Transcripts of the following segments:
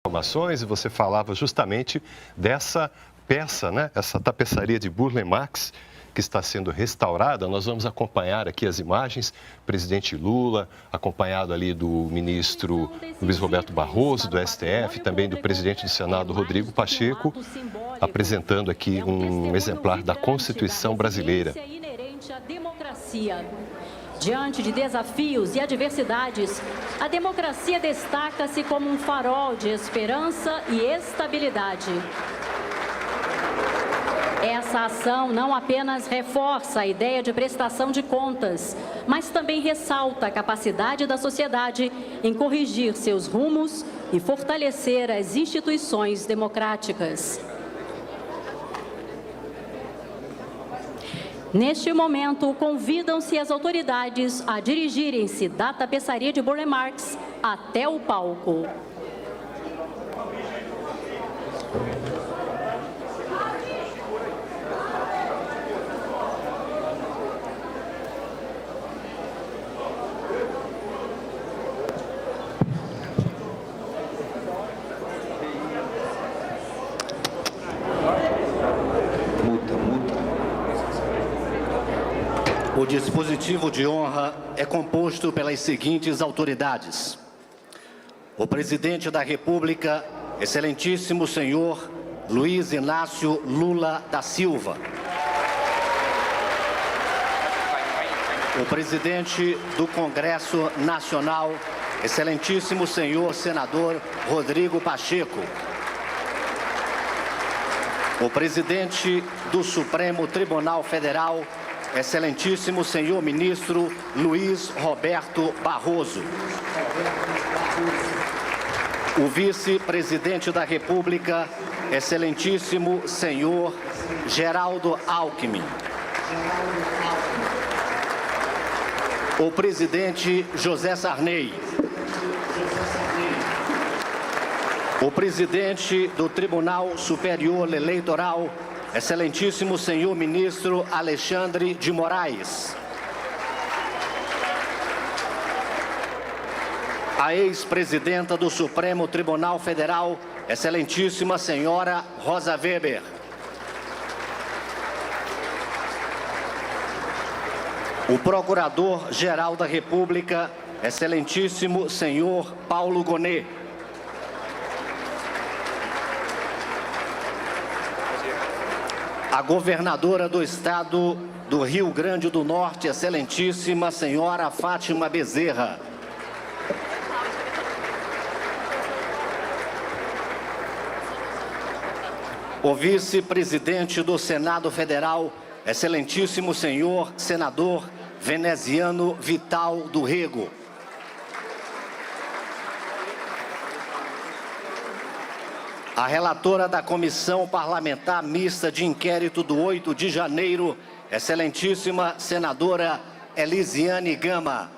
informações e você falava justamente dessa peça, né? Essa tapeçaria de Burle Marx, que está sendo restaurada. Nós vamos acompanhar aqui as imagens, presidente Lula, acompanhado ali do ministro Luiz Roberto Barroso, do STF, também do presidente do Senado, Rodrigo Pacheco, apresentando aqui um exemplar da Constituição brasileira. Diante de desafios e adversidades, a democracia destaca-se como um farol de esperança e estabilidade. Essa ação não apenas reforça a ideia de prestação de contas, mas também ressalta a capacidade da sociedade em corrigir seus rumos e fortalecer as instituições democráticas. Neste momento, convidam-se as autoridades a dirigirem-se da tapeçaria de Burle Marx até o palco. O dispositivo de honra é composto pelas seguintes autoridades: o presidente da República, excelentíssimo senhor Luiz Inácio Lula da Silva, o presidente do Congresso Nacional, excelentíssimo senhor senador Rodrigo Pacheco, o presidente do Supremo Tribunal Federal, excelentíssimo senhor ministro Luiz Roberto Barroso, o vice-presidente da República, excelentíssimo senhor Geraldo Alckmin, o presidente José Sarney, o presidente do Tribunal Superior Eleitoral, excelentíssimo senhor ministro Alexandre de Moraes, a ex-presidenta do Supremo Tribunal Federal, excelentíssima senhora Rosa Weber, o procurador-geral da República, excelentíssimo senhor Paulo Gonet, a governadora do estado do Rio Grande do Norte, excelentíssima senhora Fátima Bezerra, o vice-presidente do Senado Federal, excelentíssimo senhor senador Veneziano Vital do Rego, a relatora da Comissão Parlamentar Mista de Inquérito do 8 de janeiro, excelentíssima senadora Elisiane Gama,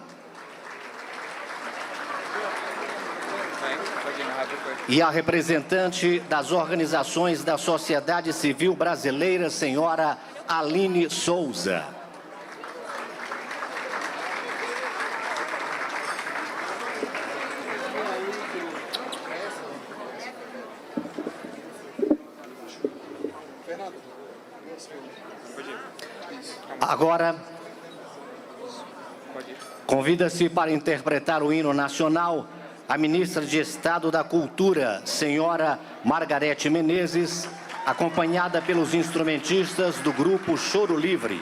e a representante das organizações da sociedade civil brasileira, senhora Aline Souza. Agora, convida-se para interpretar o hino nacional a ministra de Estado da Cultura, senhora Margarete Menezes, acompanhada pelos instrumentistas do grupo Choro Livre.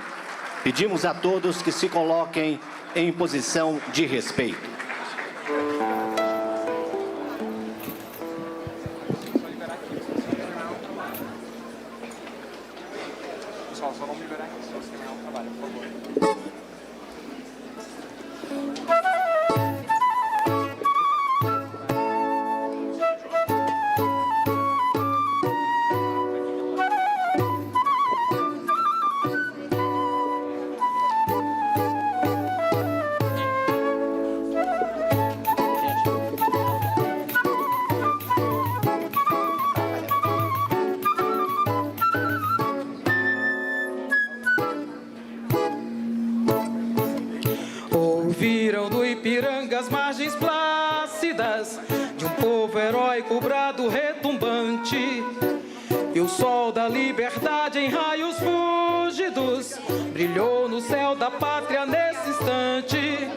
Pedimos a todos que se coloquem em posição de respeito. Só vamos liberar aqui, se você não trabalha, por favor. Ouviram do Ipiranga as margens plácidas de um povo heróico brado retumbante. E o sol da liberdade em raios fúlgidos brilhou no céu da pátria nesse instante.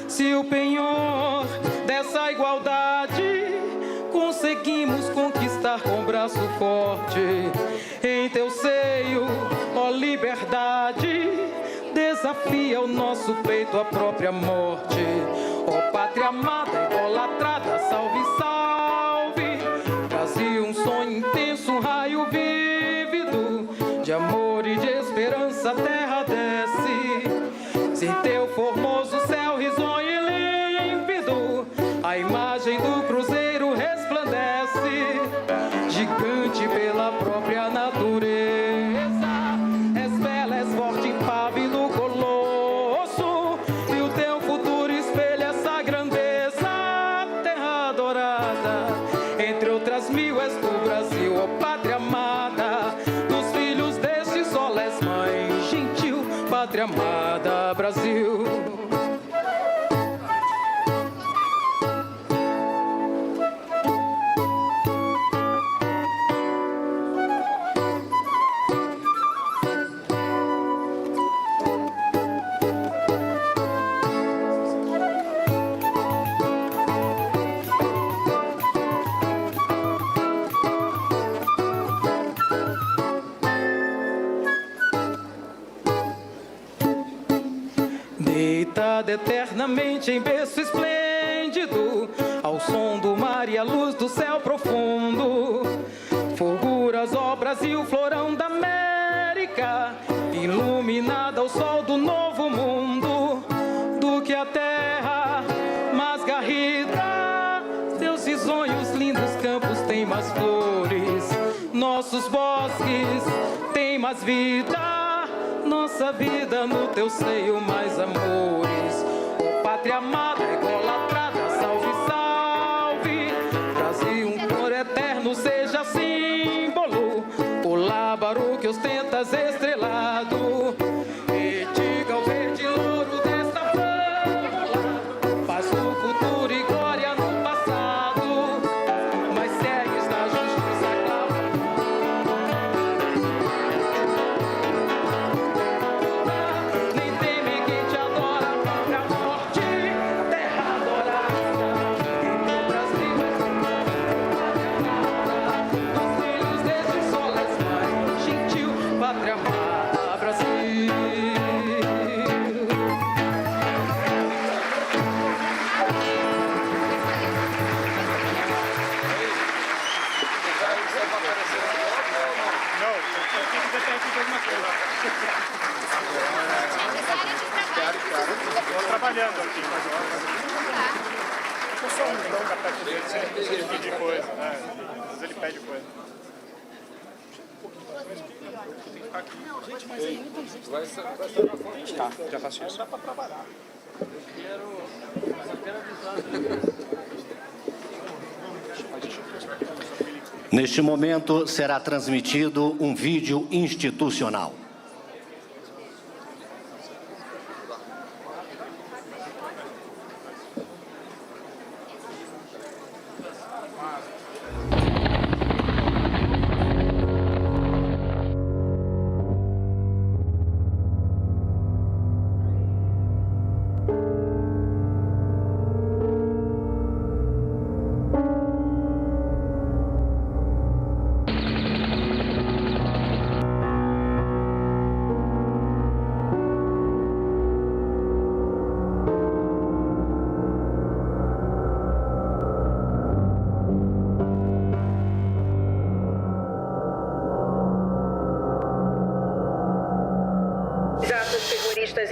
Se o penhor dessa igualdade conseguimos conquistar com braço forte, em teu seio, ó liberdade, desafia o nosso peito à própria morte. Ó pátria amada, idolatrada, salve, salve. Brasil, um sonho intenso, um raio vívido de amor e de esperança, a terra desce. Se em teu formoso céu risonho e límpido, a imagem do cruzeiro resplandece, gigante pela própria natureza. És bela, és forte, impávido colosso, e o teu futuro espelha essa grandeza. Terra adorada, entre outras mil, és tu, Brasil, ó pátria amada. Dos filhos deste sol és mãe gentil, pátria amada, Brasil. Deitada eternamente em berço esplêndido, ao som do mar e à luz do céu profundo, fulguras, ó Brasil, florão da América, iluminada ao sol do novo mundo, do que a terra mais garrida, teus risonhos, lindos campos têm mais flores, nossos bosques têm mais vida. Nossa vida no teu seio, mais amores. Ó pátria amada, idolatrada, salve, salve. Brasil, um cor eterno, seja símbolo. O lábaro que ostentas estrelado. E diga ao verde louro desta fama, faz o futuro e glória no passado. Mas segues da justiça clara. Trabalhando aqui, mas eu sou um não da parte dele, se ele pedir coisa, né? Às vezes ele pede coisa. Tem que ficar aqui. Gente, mas aí vai estar na fonte. Tá, já faço isso. Não dá pra trabalhar. Eu quero avisar. Neste momento será transmitido um vídeo institucional.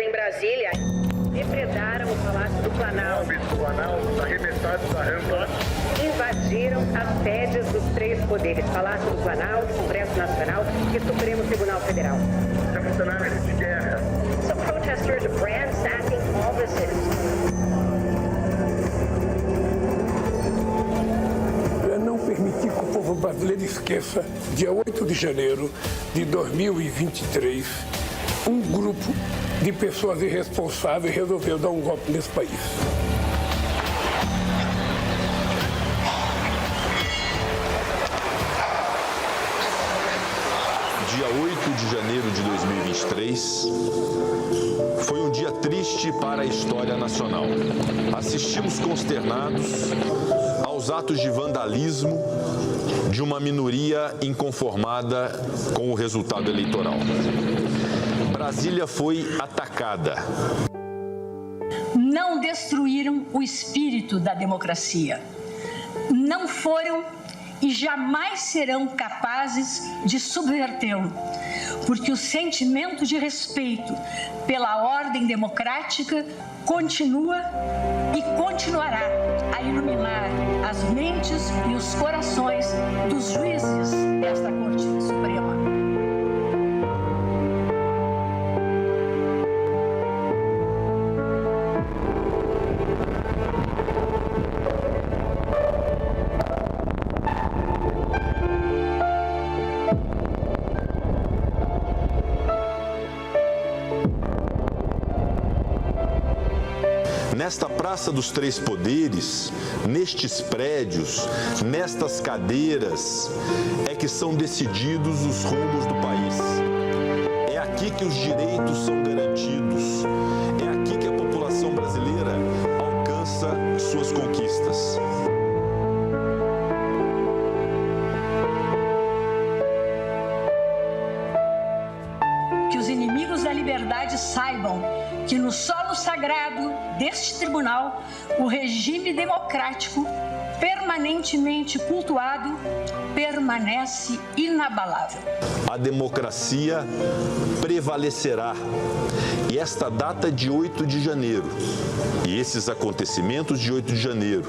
Em Brasília, depredaram o Palácio do Planalto, arremessados da rampa, invadiram as sedes dos três poderes, Palácio do Planalto, Congresso Nacional e Supremo Tribunal Federal. Funcionários de guerra. Some protesters ransacking offices. Não permitir que o povo brasileiro esqueça, dia 8 de janeiro de 2023, um grupo de pessoas irresponsáveis resolveu dar um golpe nesse país. dia 8 de janeiro de 2023 foi um dia triste para a história nacional. Assistimos consternados aos atos de vandalismo de uma minoria inconformada com o resultado eleitoral. Brasília foi atacada. Não destruíram o espírito da democracia. Não foram e jamais serão capazes de subvertê-lo, porque o sentimento de respeito pela ordem democrática continua e continuará a iluminar as mentes e os corações dos juízes desta Corte Suprema. Nesta Praça dos Três Poderes, nestes prédios, nestas cadeiras, é que são decididos os rumos do país. É aqui que os direitos são garantidos. É aqui que a população brasileira alcança suas conquistas. Que os inimigos da liberdade saibam que no solo sagrado deste tribunal, o regime democrático, permanentemente cultuado, permanece inabalável. A democracia prevalecerá. E esta data de 8 de janeiro, e esses acontecimentos de 8 de janeiro,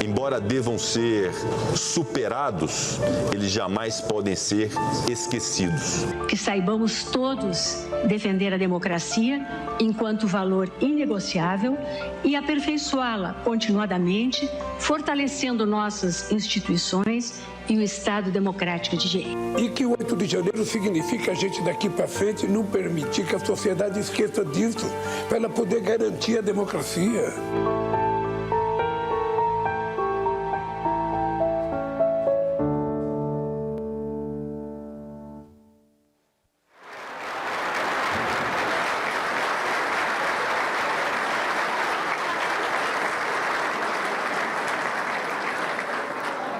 embora devam ser superados, eles jamais podem ser esquecidos. Que saibamos todos defender a democracia enquanto valor inegociável e aperfeiçoá-la continuadamente, fortalecendo nossas instituições e o Estado democrático de direito. E que o 8 de janeiro significa a gente daqui para frente não permitir que a sociedade esqueça disso, para ela poder garantir a democracia.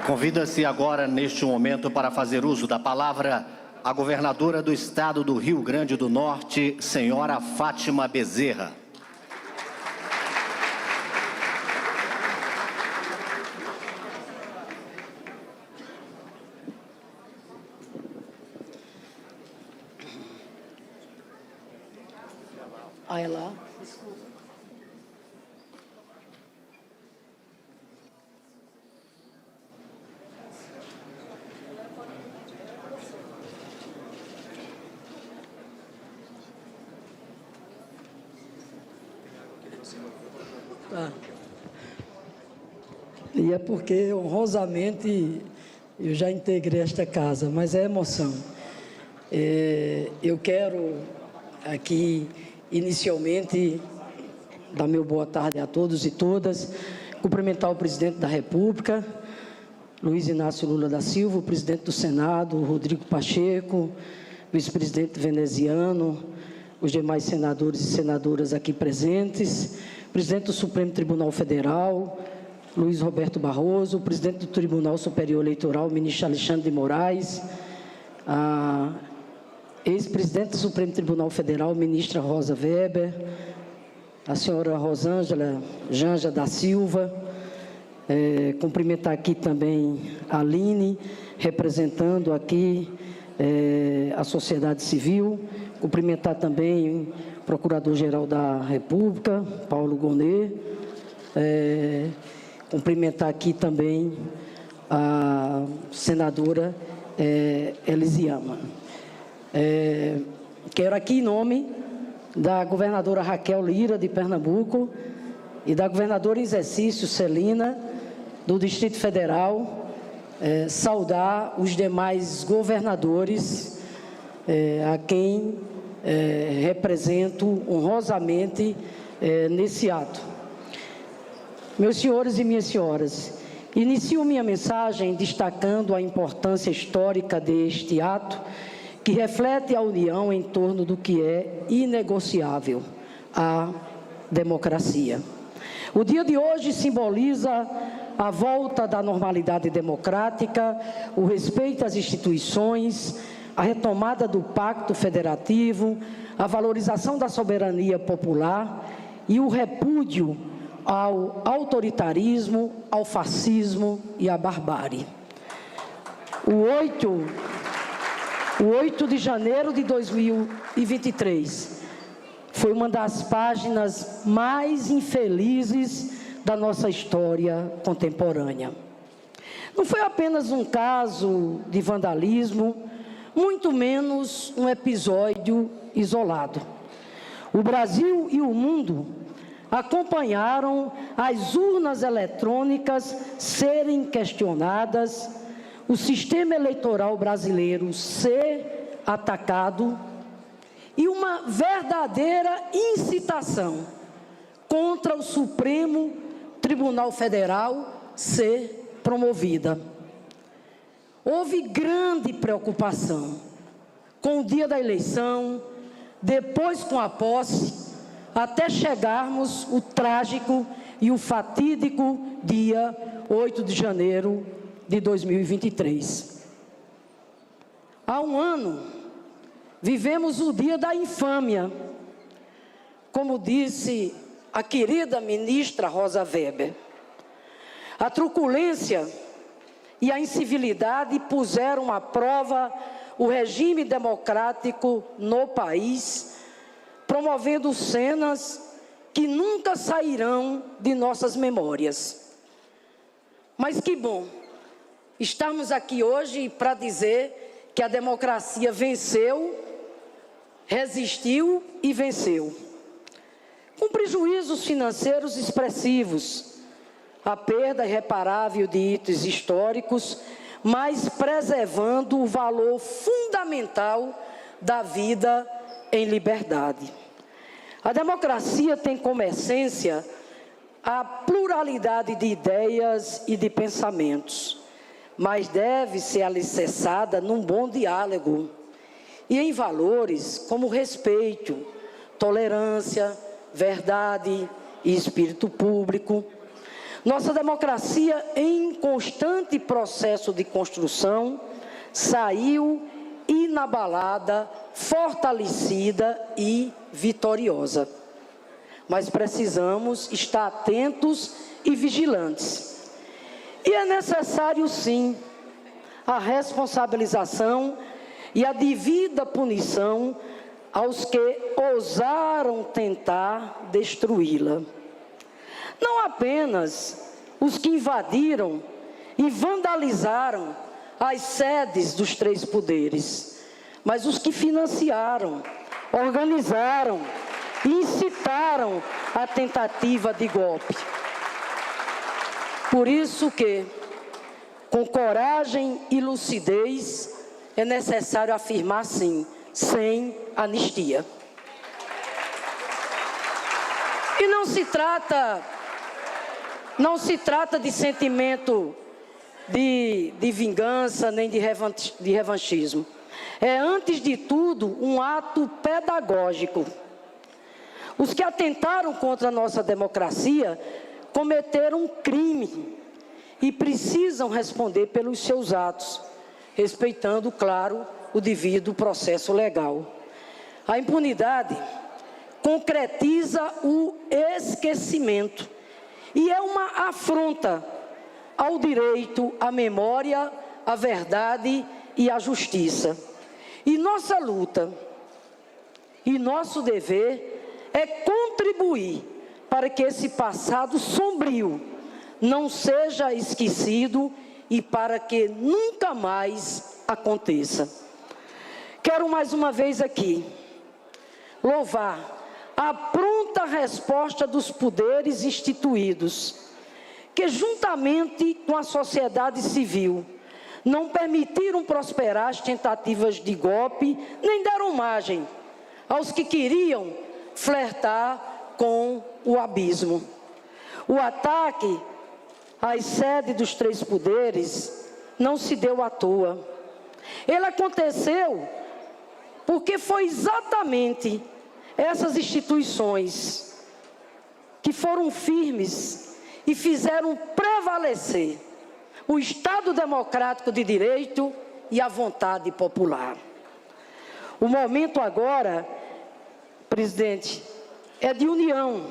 Convida-se agora, neste momento, para fazer uso da palavra a governadora do Estado do Rio Grande do Norte, senhora Fátima Bezerra. Olha lá. Tá. E é porque, honrosamente, eu já integrei esta casa, mas é emoção. Eu quero aqui, inicialmente, dar meu boa tarde a todos e todas, cumprimentar o presidente da República, Luiz Inácio Lula da Silva, o presidente do Senado, Rodrigo Pacheco, vice-presidente veneziano, os demais senadores e senadoras aqui presentes, presidente do Supremo Tribunal Federal, Luiz Roberto Barroso, presidente do Tribunal Superior Eleitoral, ministro Alexandre de Moraes, a ex-presidente do Supremo Tribunal Federal, ministra Rosa Weber, a senhora Rosângela Janja da Silva, cumprimentar aqui também a Aline, representando aqui a sociedade civil, cumprimentar também o Procurador-Geral da República, Paulo Gonet, cumprimentar aqui também a senadora Elisiama. Quero aqui, em nome da governadora Raquel Lira, de Pernambuco, e da governadora em exercício, Celina, do Distrito Federal, saudar os demais governadores, a quem represento honrosamente nesse ato. Meus senhores e minhas senhoras, inicio minha mensagem destacando a importância histórica deste ato, que reflete a união em torno do que é inegociável, a democracia. O dia de hoje simboliza a volta da normalidade democrática, o respeito às instituições, a retomada do pacto federativo, a valorização da soberania popular e o repúdio ao autoritarismo, ao fascismo e à barbárie. O 8 de janeiro de 2023 foi uma das páginas mais infelizes da nossa história contemporânea. Não foi apenas um caso de vandalismo, muito menos um episódio isolado. O Brasil e o mundo acompanharam as urnas eletrônicas serem questionadas, o sistema eleitoral brasileiro ser atacado e uma verdadeira incitação contra o Supremo Tribunal Federal ser promovida. Houve grande preocupação com o dia da eleição, depois com a posse, até chegarmos o trágico e o fatídico dia 8 de janeiro de 2023. Há um ano, vivemos o dia da infâmia, como disse a querida ministra Rosa Weber. A truculência e a incivilidade puseram à prova o regime democrático no país, promovendo cenas que nunca sairão de nossas memórias. Mas que bom estarmos aqui hoje para dizer que a democracia venceu, resistiu e venceu. Com prejuízos financeiros expressivos, a perda irreparável de itens históricos, mas preservando o valor fundamental da vida em liberdade. A democracia tem como essência a pluralidade de ideias e de pensamentos, mas deve ser alicerçada num bom diálogo e em valores como respeito, tolerância, verdade e espírito público. Nossa democracia, em constante processo de construção, saiu inabalada, fortalecida e vitoriosa. Mas precisamos estar atentos e vigilantes. E é necessário, sim, a responsabilização e a devida punição aos que ousaram tentar destruí-la. Não apenas os que invadiram e vandalizaram as sedes dos três poderes, mas os que financiaram, organizaram e incitaram a tentativa de golpe. Por isso que, com coragem e lucidez, é necessário afirmar sim, sem anistia. E não se trata de sentimento de vingança, nem de revanchismo. É, antes de tudo, um ato pedagógico. Os que atentaram contra a nossa democracia cometeram um crime e precisam responder pelos seus atos, respeitando, claro, o devido processo legal. A impunidade concretiza o esquecimento e é uma afronta ao direito, à memória, à verdade e à justiça. E nossa luta e nosso dever é contribuir para que esse passado sombrio não seja esquecido e para que nunca mais aconteça. Quero mais uma vez aqui louvar a pronta resposta dos poderes instituídos, que juntamente com a sociedade civil não permitiram prosperar as tentativas de golpe, nem deram margem aos que queriam flertar com o abismo. O ataque às sedes dos três poderes não se deu à toa. Ele aconteceu porque foi exatamente essas instituições que foram firmes e fizeram prevalecer o Estado democrático de direito e a vontade popular. O momento agora, presidente, é de união,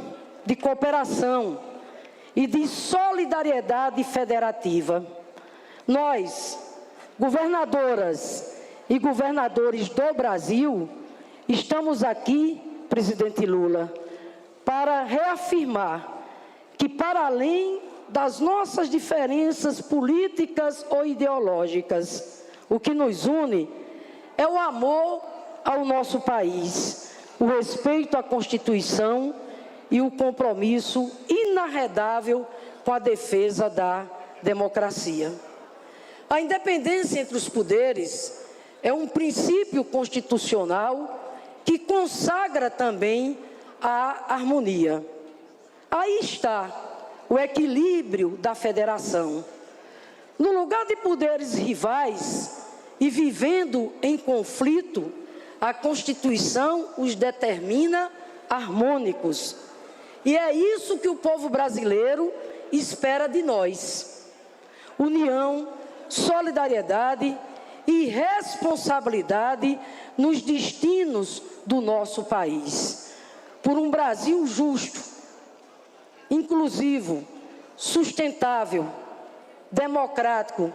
de cooperação e de solidariedade federativa. Nós, governadoras e governadores do Brasil, estamos aqui, presidente Lula, para reafirmar que, para além das nossas diferenças políticas ou ideológicas, o que nos une é o amor ao nosso país, o respeito à Constituição e o compromisso inarredável com a defesa da democracia. A independência entre os poderes é um princípio constitucional que consagra também a harmonia. Aí está o equilíbrio da federação. No lugar de poderes rivais e vivendo em conflito, a Constituição os determina harmônicos. E é isso que o povo brasileiro espera de nós. União, solidariedade e responsabilidade nos destinos do nosso país. Por um Brasil justo, inclusivo, sustentável, democrático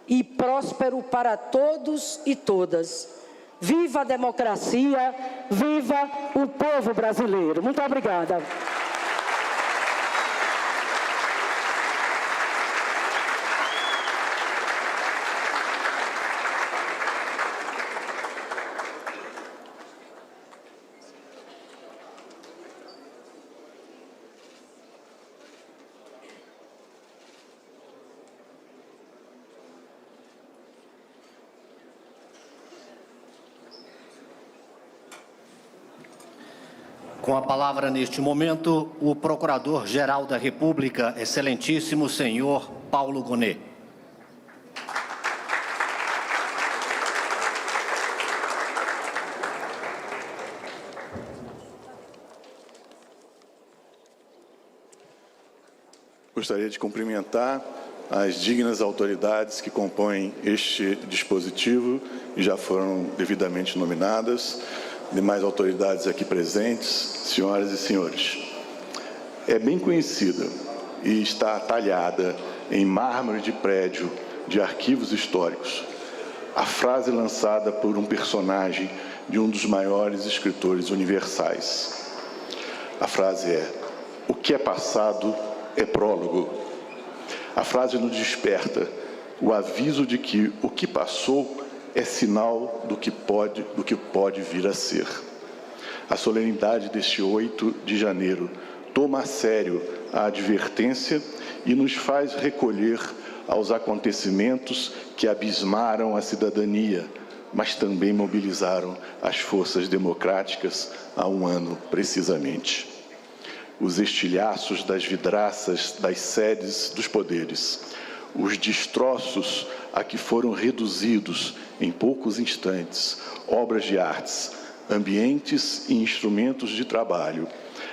e próspero para todos e todas. Viva a democracia, viva o povo brasileiro. Muito obrigada. Com a palavra, neste momento, o Procurador-Geral da República, excelentíssimo senhor Paulo Gonet. Gostaria de cumprimentar as dignas autoridades que compõem este dispositivo e já foram devidamente nominadas. Demais autoridades aqui presentes, senhoras e senhores. É bem conhecida e está talhada em mármore de prédio de arquivos históricos a frase lançada por um personagem de um dos maiores escritores universais. A frase é: o que é passado é prólogo. A frase nos desperta o aviso de que o que passou é sinal do que pode vir a ser. A solenidade deste 8 de janeiro toma a sério a advertência e nos faz recolher aos acontecimentos que abismaram a cidadania, mas também mobilizaram as forças democráticas há um ano, precisamente. Os estilhaços das vidraças das sedes dos poderes, os destroços a que foram reduzidos, em poucos instantes, obras de artes, ambientes e instrumentos de trabalho,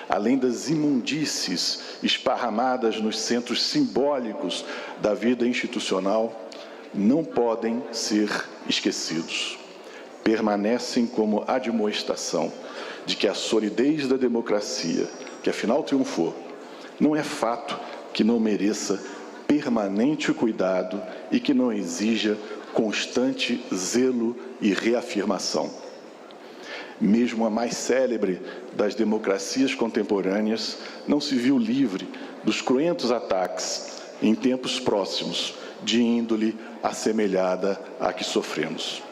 além das imundícies esparramadas nos centros simbólicos da vida institucional, não podem ser esquecidos. Permanecem como admoestação de que a solidez da democracia, que afinal triunfou, não é fato que não mereça permanente cuidado e que não exija constante zelo e reafirmação. Mesmo a mais célebre das democracias contemporâneas não se viu livre dos cruentos ataques, em tempos próximos, de índole assemelhada à que sofremos.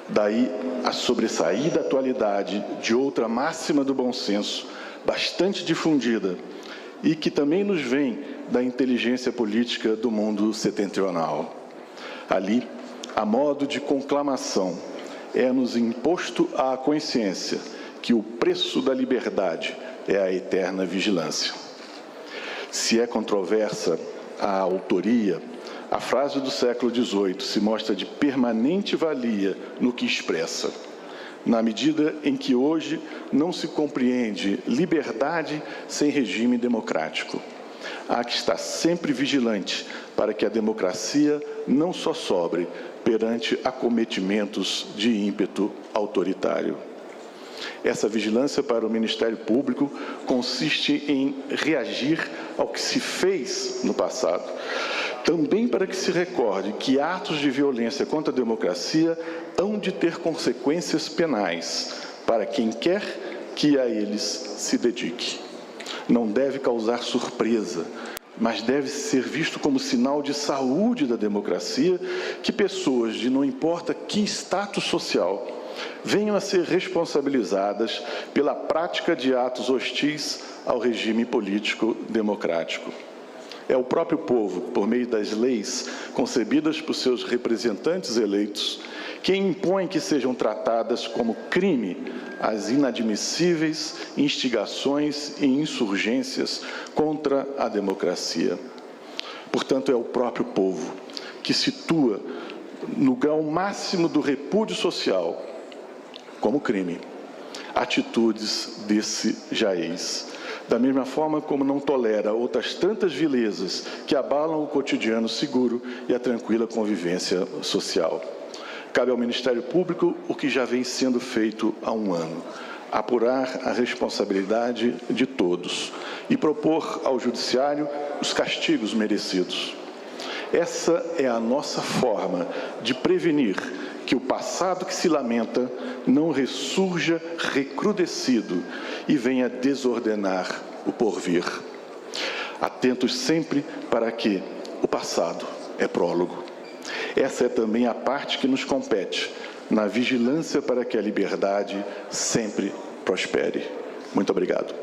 Daí a sobressaída atualidade de outra máxima do bom senso, bastante difundida, e que também nos vem da inteligência política do mundo setentrional. Ali, a modo de conclamação, é-nos imposto à consciência que o preço da liberdade é a eterna vigilância. Se é controversa a autoria, a frase do século XVIII se mostra de permanente valia no que expressa. na medida em que hoje não se compreende liberdade sem regime democrático. Há que estar sempre vigilante para que a democracia não só sobre perante acometimentos de ímpeto autoritário. Essa vigilância para o Ministério Público consiste em reagir ao que se fez no passado, também para que se recorde que atos de violência contra a democracia hão de ter consequências penais para quem quer que a eles se dedique. Não deve causar surpresa, mas deve ser visto como sinal de saúde da democracia que pessoas de não importa que status social venham a ser responsabilizadas pela prática de atos hostis ao regime político democrático. É o próprio povo, por meio das leis concebidas por seus representantes eleitos, quem impõe que sejam tratadas como crime as inadmissíveis instigações e insurgências contra a democracia. Portanto, é o próprio povo que situa no grau máximo do repúdio social como crime atitudes desse jaez. Da mesma forma como não tolera outras tantas vilezas que abalam o cotidiano seguro e a tranquila convivência social. Cabe ao Ministério Público o que já vem sendo feito há um ano: apurar a responsabilidade de todos e propor ao Judiciário os castigos merecidos. Essa é a nossa forma de prevenir que o passado que se lamenta não ressurja recrudescido e venha desordenar o porvir. Atentos sempre para que o passado é prólogo. Essa é também a parte que nos compete, na vigilância para que a liberdade sempre prospere. Muito obrigado.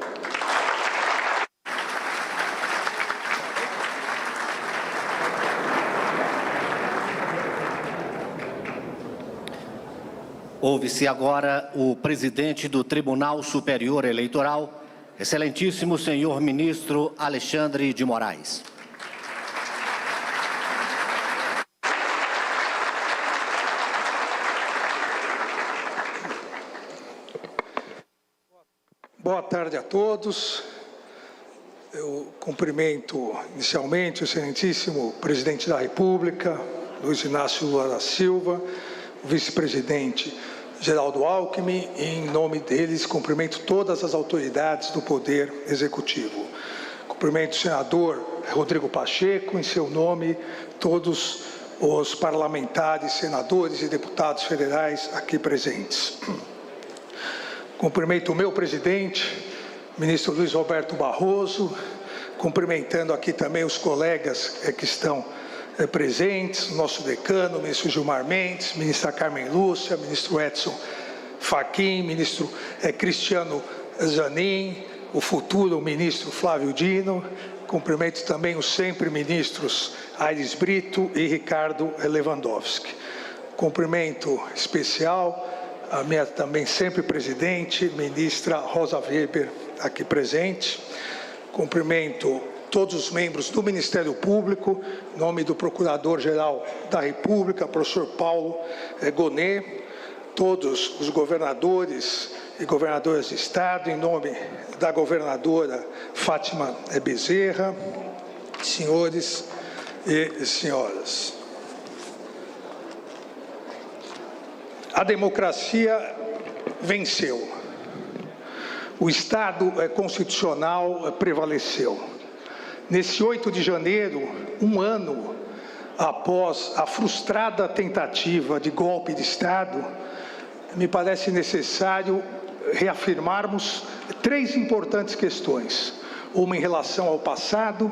Ouve-se agora o presidente do Tribunal Superior Eleitoral, excelentíssimo senhor ministro Alexandre de Moraes. Boa tarde a todos. Eu cumprimento inicialmente o excelentíssimo presidente da República, Luiz Inácio Lula da Silva, o vice-presidente Geraldo Alckmin, e em nome deles cumprimento todas as autoridades do Poder Executivo. Cumprimento o senador Rodrigo Pacheco, em seu nome, todos os parlamentares, senadores e deputados federais aqui presentes. Cumprimento o meu presidente, ministro Luiz Roberto Barroso, cumprimentando aqui também os colegas que estão presentes, o nosso decano, o ministro Gilmar Mendes, ministra Carmen Lúcia, ministro Edson Fachin, ministro Cristiano Zanin, o futuro ministro Flávio Dino. Cumprimento também os sempre ministros Aires Brito e Ricardo Lewandowski. Cumprimento especial a minha também sempre presidente, ministra Rosa Weber, aqui presente. Cumprimento todos os membros do Ministério Público, em nome do Procurador-Geral da República, professor Paulo Gonet, todos os governadores e governadoras de Estado, em nome da governadora Fátima Bezerra, senhores e senhoras. A democracia venceu. O Estado constitucional prevaleceu. Nesse 8 de janeiro, um ano após a frustrada tentativa de golpe de Estado, me parece necessário reafirmarmos 3 importantes questões. Uma em relação ao passado,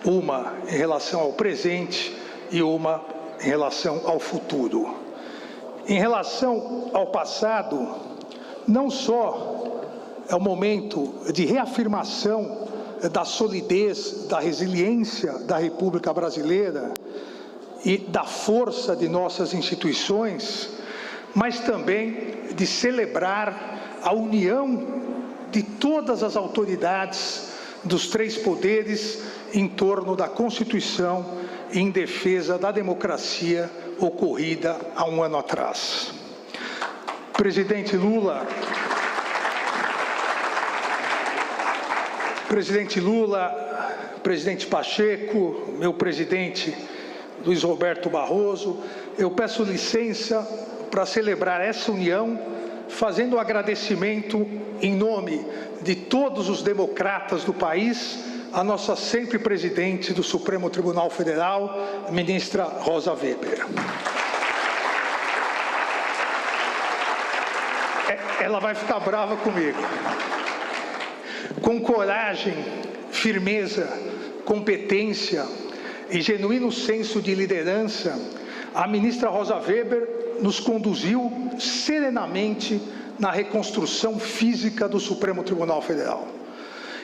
uma em relação ao presente e uma em relação ao futuro. Em relação ao passado, não só é o momento de reafirmação da solidez, da resiliência da República Brasileira e da força de nossas instituições, mas também de celebrar a união de todas as autoridades dos 3 poderes em torno da Constituição e em defesa da democracia ocorrida há um ano atrás. Presidente Lula, presidente Pacheco, meu presidente Luiz Roberto Barroso, eu peço licença para celebrar essa união, fazendo um agradecimento em nome de todos os democratas do país, a nossa sempre presidente do Supremo Tribunal Federal, a ministra Rosa Weber. Ela vai ficar brava comigo. Com coragem, firmeza, competência e genuíno senso de liderança, a ministra Rosa Weber nos conduziu serenamente na reconstrução física do Supremo Tribunal Federal,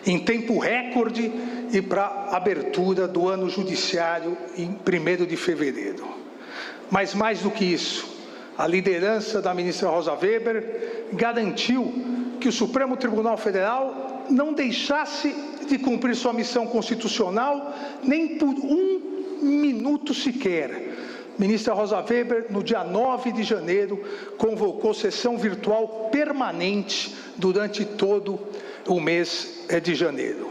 em tempo recorde e para a abertura do ano judiciário em 1º de fevereiro. Mas mais do que isso, a liderança da ministra Rosa Weber garantiu que o Supremo Tribunal Federal não deixasse de cumprir sua missão constitucional nem por um minuto sequer. Ministra Rosa Weber, no dia 9 de janeiro, convocou sessão virtual permanente durante todo o mês de janeiro.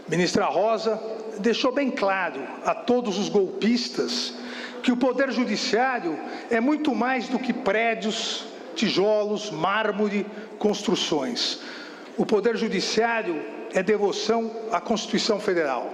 Ministra Rosa deixou bem claro a todos os golpistas que o Poder Judiciário é muito mais do que prédios, tijolos, mármore, construções. O Poder Judiciário é devoção à Constituição Federal.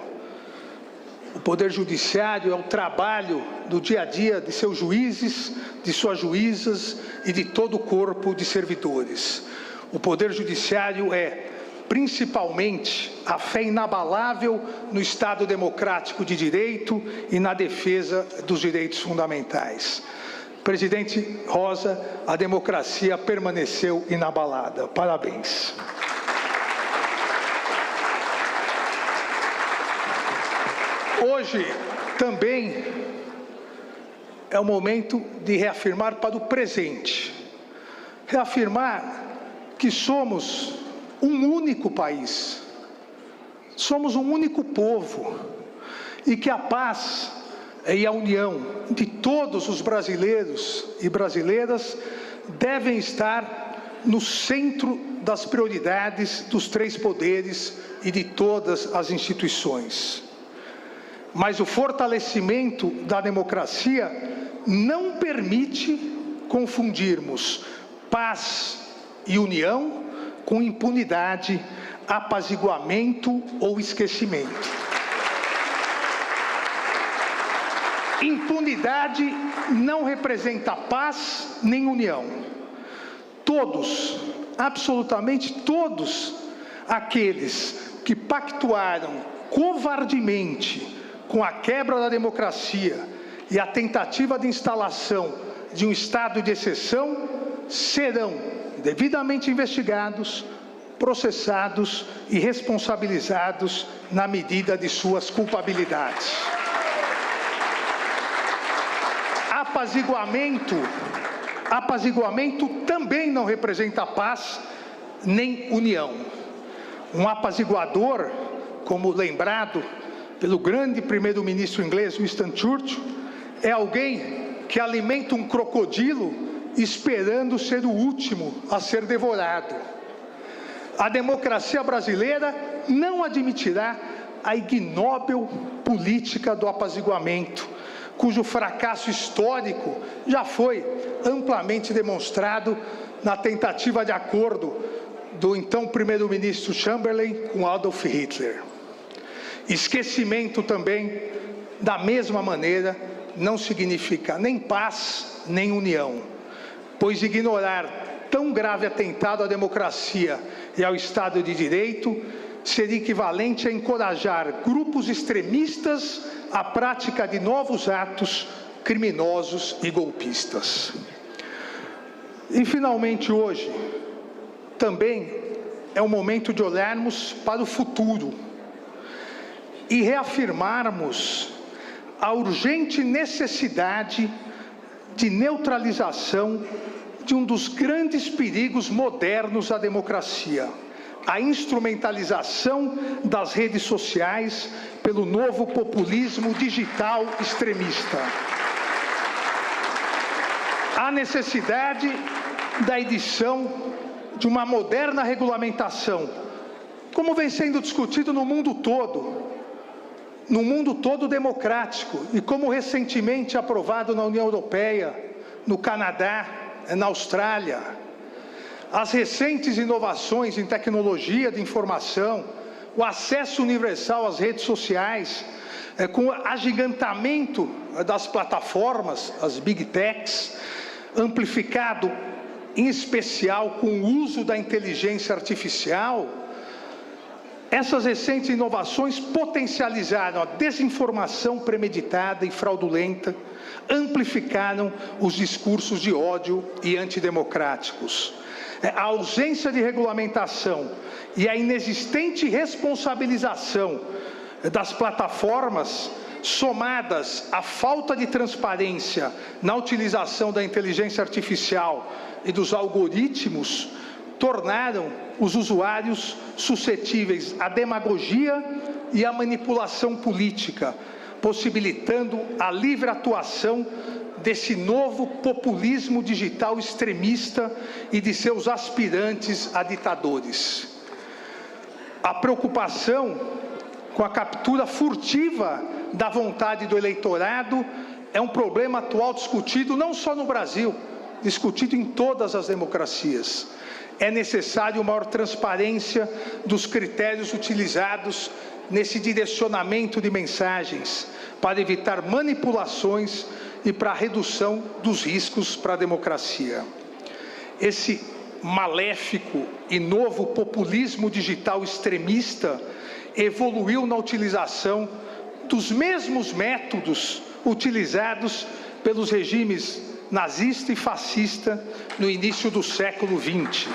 O Poder Judiciário é o trabalho do dia a dia de seus juízes, de suas juízas e de todo o corpo de servidores. O Poder Judiciário é, principalmente, a fé inabalável no Estado democrático de direito e na defesa dos direitos fundamentais. Presidente Rosa, a democracia permaneceu inabalada. Parabéns. Hoje também é o momento de reafirmar para o presente. Reafirmar que somos um único país, somos um único povo e que a paz e a união de todos os brasileiros e brasileiras devem estar no centro das prioridades dos 3 poderes e de todas as instituições. Mas o fortalecimento da democracia não permite confundirmos paz e união com impunidade, apaziguamento ou esquecimento. Impunidade não representa paz nem união. Todos, absolutamente todos, aqueles que pactuaram covardemente com a quebra da democracia e a tentativa de instalação de um estado de exceção, serão devidamente investigados, processados e responsabilizados na medida de suas culpabilidades. Apaziguamento também não representa paz nem união. Um apaziguador, como lembrado pelo grande primeiro-ministro inglês Winston Churchill, é alguém que alimenta um crocodilo esperando ser o último a ser devorado. A democracia brasileira não admitirá a ignóbil política do apaziguamento, cujo fracasso histórico já foi amplamente demonstrado na tentativa de acordo do então primeiro-ministro Chamberlain com Adolf Hitler. Esquecimento também, da mesma maneira, não significa nem paz nem união, pois ignorar tão grave atentado à democracia e ao Estado de Direito seria equivalente a encorajar grupos extremistas à prática de novos atos criminosos e golpistas. E, finalmente, hoje, também é o momento de olharmos para o futuro e reafirmarmos a urgente necessidade de neutralização de um dos grandes perigos modernos à democracia, a instrumentalização das redes sociais pelo novo populismo digital extremista. Há necessidade da edição de uma moderna regulamentação, como vem sendo discutido no mundo todo democrático, e como recentemente aprovado na União Europeia, no Canadá, na Austrália. As recentes inovações em tecnologia de informação, o acesso universal às redes sociais, com o agigantamento das plataformas, as Big Techs, amplificado em especial com o uso da inteligência artificial, essas recentes inovações potencializaram a desinformação premeditada e fraudulenta, amplificaram os discursos de ódio e antidemocráticos. A ausência de regulamentação e a inexistente responsabilização das plataformas, somadas à falta de transparência na utilização da inteligência artificial e dos algoritmos, tornaram os usuários suscetíveis à demagogia e à manipulação política, possibilitando a livre atuação desse novo populismo digital extremista e de seus aspirantes a ditadores. A preocupação com a captura furtiva da vontade do eleitorado é um problema atual discutido não só no Brasil, discutido em todas as democracias. É necessário maior transparência dos critérios utilizados nesse direcionamento de mensagens, para evitar manipulações e para a redução dos riscos para a democracia. Esse maléfico e novo populismo digital extremista evoluiu na utilização dos mesmos métodos utilizados pelos regimes nazista e fascista no início do século XX.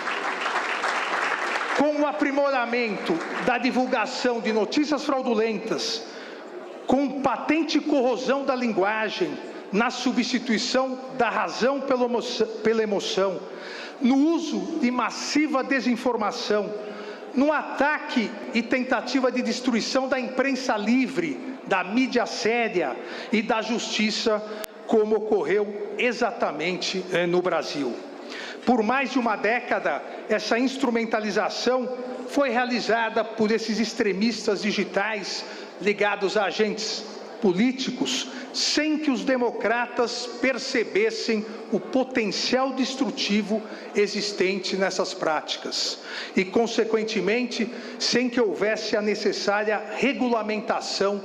Com o aprimoramento da divulgação de notícias fraudulentas, com patente corrosão da linguagem, na substituição da razão pela emoção, no uso de massiva desinformação, no ataque e tentativa de destruição da imprensa livre, da mídia séria e da justiça, como ocorreu exatamente no Brasil. Por mais de uma década, essa instrumentalização foi realizada por esses extremistas digitais ligados a agentes políticos, sem que os democratas percebessem o potencial destrutivo existente nessas práticas e, consequentemente, sem que houvesse a necessária regulamentação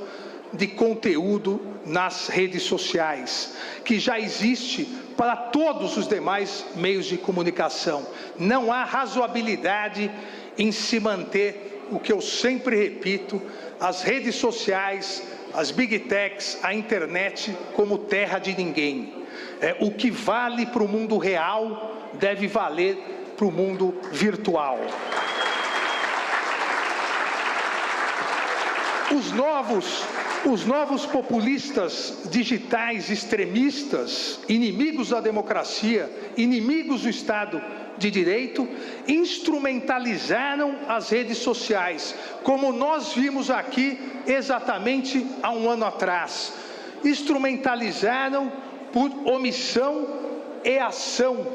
de conteúdo nas redes sociais, que já existe para todos os demais meios de comunicação. Não há razoabilidade em se manter, o que eu sempre repito, as redes sociais, as Big Techs, a internet como terra de ninguém. O que vale para o mundo real deve valer para o mundo virtual. Os novos populistas digitais extremistas, inimigos da democracia, inimigos do Estado de Direito, instrumentalizaram as redes sociais, como nós vimos aqui exatamente há um ano atrás. Instrumentalizaram por omissão e ação,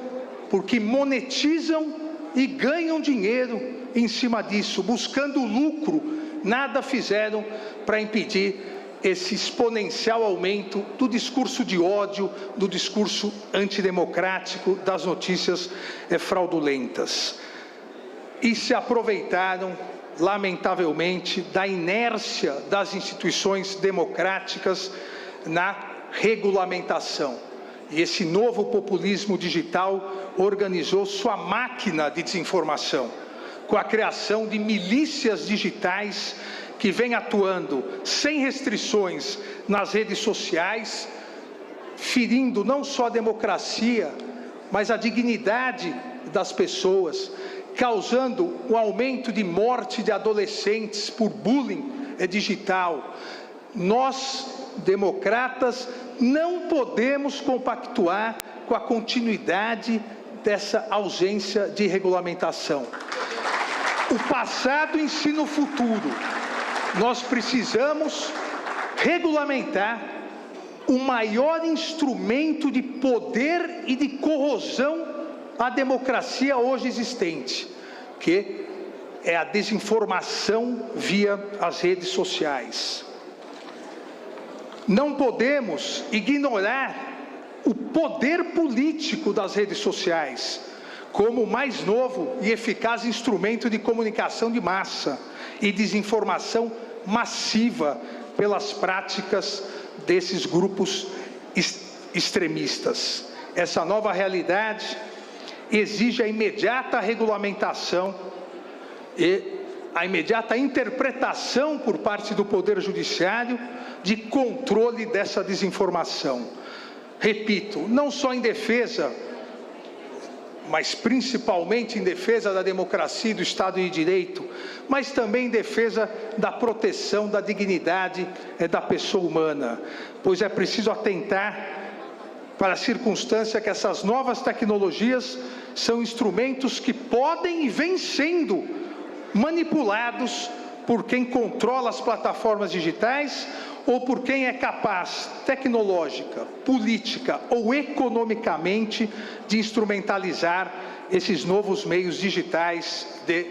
porque monetizam e ganham dinheiro em cima disso, buscando lucro, nada fizeram para impedir esse exponencial aumento do discurso de ódio, do discurso antidemocrático, das notícias fraudulentas. E se aproveitaram, lamentavelmente, da inércia das instituições democráticas na regulamentação. E esse novo populismo digital organizou sua máquina de desinformação, com a criação de milícias digitais que vem atuando sem restrições nas redes sociais, ferindo não só a democracia, mas a dignidade das pessoas, causando um aumento de morte de adolescentes por bullying digital. Nós, democratas, não podemos compactuar com a continuidade dessa ausência de regulamentação. O passado ensina o futuro. Nós precisamos regulamentar o maior instrumento de poder e de corrosão a democracia hoje existente, que é a desinformação via as redes sociais. Não podemos ignorar o poder político das redes sociais como o mais novo e eficaz instrumento de comunicação de massa e desinformação massiva pelas práticas desses grupos extremistas. Essa nova realidade exige a imediata regulamentação e a imediata interpretação por parte do Poder Judiciário de controle dessa desinformação. Repito, não só em defesa, mas principalmente em defesa da democracia e do Estado de Direito, mas também em defesa da proteção da dignidade da pessoa humana, pois é preciso atentar para a circunstância que essas novas tecnologias são instrumentos que podem e vêm sendo manipulados por quem controla as plataformas digitais ou por quem é capaz, tecnológica, política ou economicamente, de instrumentalizar esses novos meios digitais de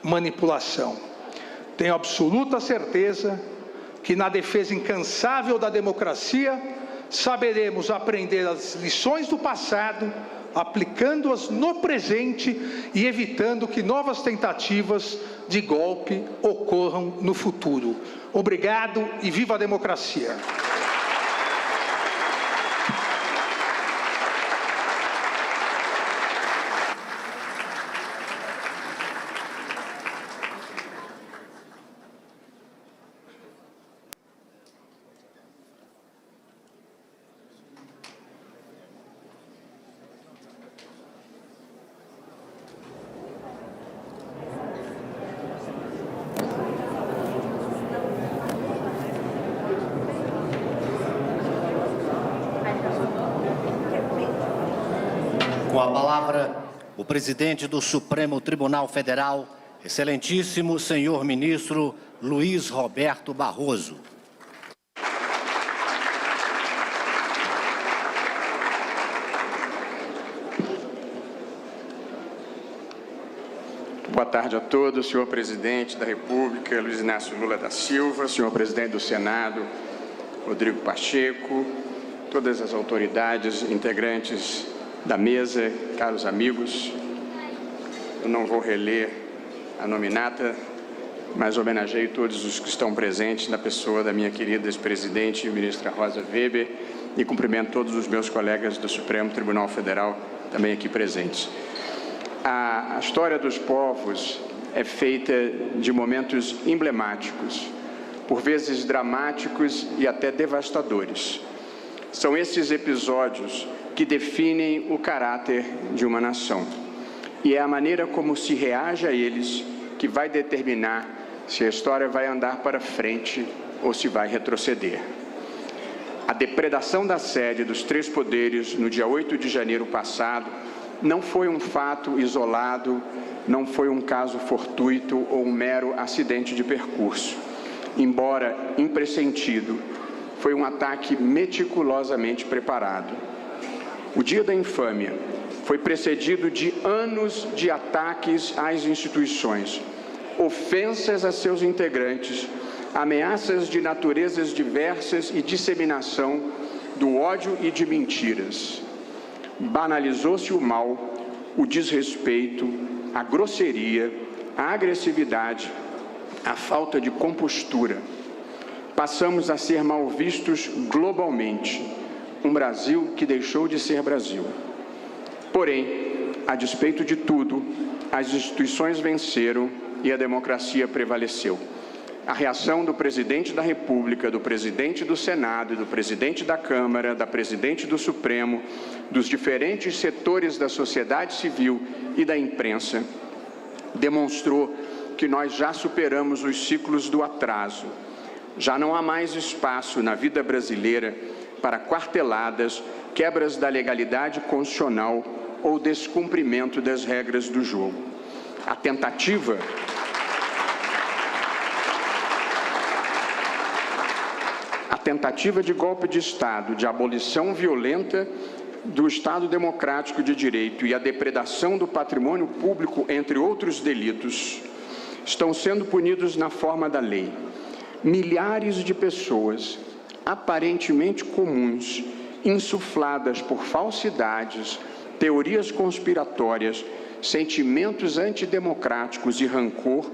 manipulação. Tenho absoluta certeza que na defesa incansável da democracia, saberemos aprender as lições do passado, aplicando-as no presente e evitando que novas tentativas de golpe ocorram no futuro. Obrigado e viva a democracia! Com a palavra, o presidente do Supremo Tribunal Federal, excelentíssimo senhor ministro Luiz Roberto Barroso. Boa tarde a todos, senhor presidente da República, Luiz Inácio Lula da Silva, senhor presidente do Senado, Rodrigo Pacheco, todas as autoridades integrantes da mesa, caros amigos. Eu não vou reler a nominata, mas homenageio todos os que estão presentes na pessoa da minha querida ex-presidente, ministra Rosa Weber, e cumprimento todos os meus colegas do Supremo Tribunal Federal também aqui presentes. A história dos povos é feita de momentos emblemáticos, por vezes dramáticos e até devastadores. São esses episódios que definem o caráter de uma nação. E é a maneira como se reage a eles que vai determinar se a história vai andar para frente ou se vai retroceder. A depredação da sede dos três poderes no dia 8 de janeiro passado não foi um fato isolado, não foi um caso fortuito ou um mero acidente de percurso. Embora impressentido, foi um ataque meticulosamente preparado. O dia da infâmia foi precedido de anos de ataques às instituições, ofensas a seus integrantes, ameaças de naturezas diversas e disseminação do ódio e de mentiras. Banalizou-se o mal, o desrespeito, a grosseria, a agressividade, a falta de compostura. Passamos a ser mal vistos globalmente. Um Brasil que deixou de ser Brasil. Porém, a despeito de tudo, as instituições venceram e a democracia prevaleceu. A reação do presidente da República, do presidente do Senado, do presidente da Câmara, da presidente do Supremo, dos diferentes setores da sociedade civil e da imprensa, demonstrou que nós já superamos os ciclos do atraso. Já não há mais espaço na vida brasileira para quarteladas, quebras da legalidade constitucional ou descumprimento das regras do jogo. A tentativa de golpe de Estado, de abolição violenta, do Estado Democrático de Direito e a depredação do patrimônio público, entre outros delitos, estão sendo punidos na forma da lei. Milhares de pessoas, aparentemente comuns, insufladas por falsidades, teorias conspiratórias, sentimentos antidemocráticos e rancor,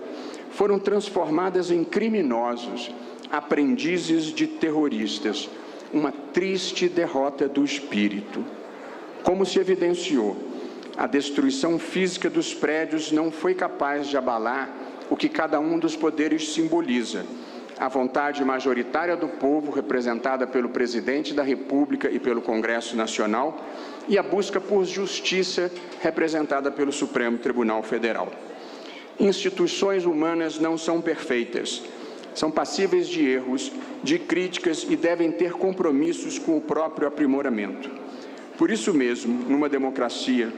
foram transformadas em criminosos, aprendizes de terroristas. Uma triste derrota do espírito. Como se evidenciou, a destruição física dos prédios não foi capaz de abalar o que cada um dos poderes simboliza: a vontade majoritária do povo, representada pelo Presidente da República e pelo Congresso Nacional, e a busca por justiça, representada pelo Supremo Tribunal Federal. Instituições humanas não são perfeitas, são passíveis de erros, de críticas e devem ter compromissos com o próprio aprimoramento. Por isso mesmo, numa democracia,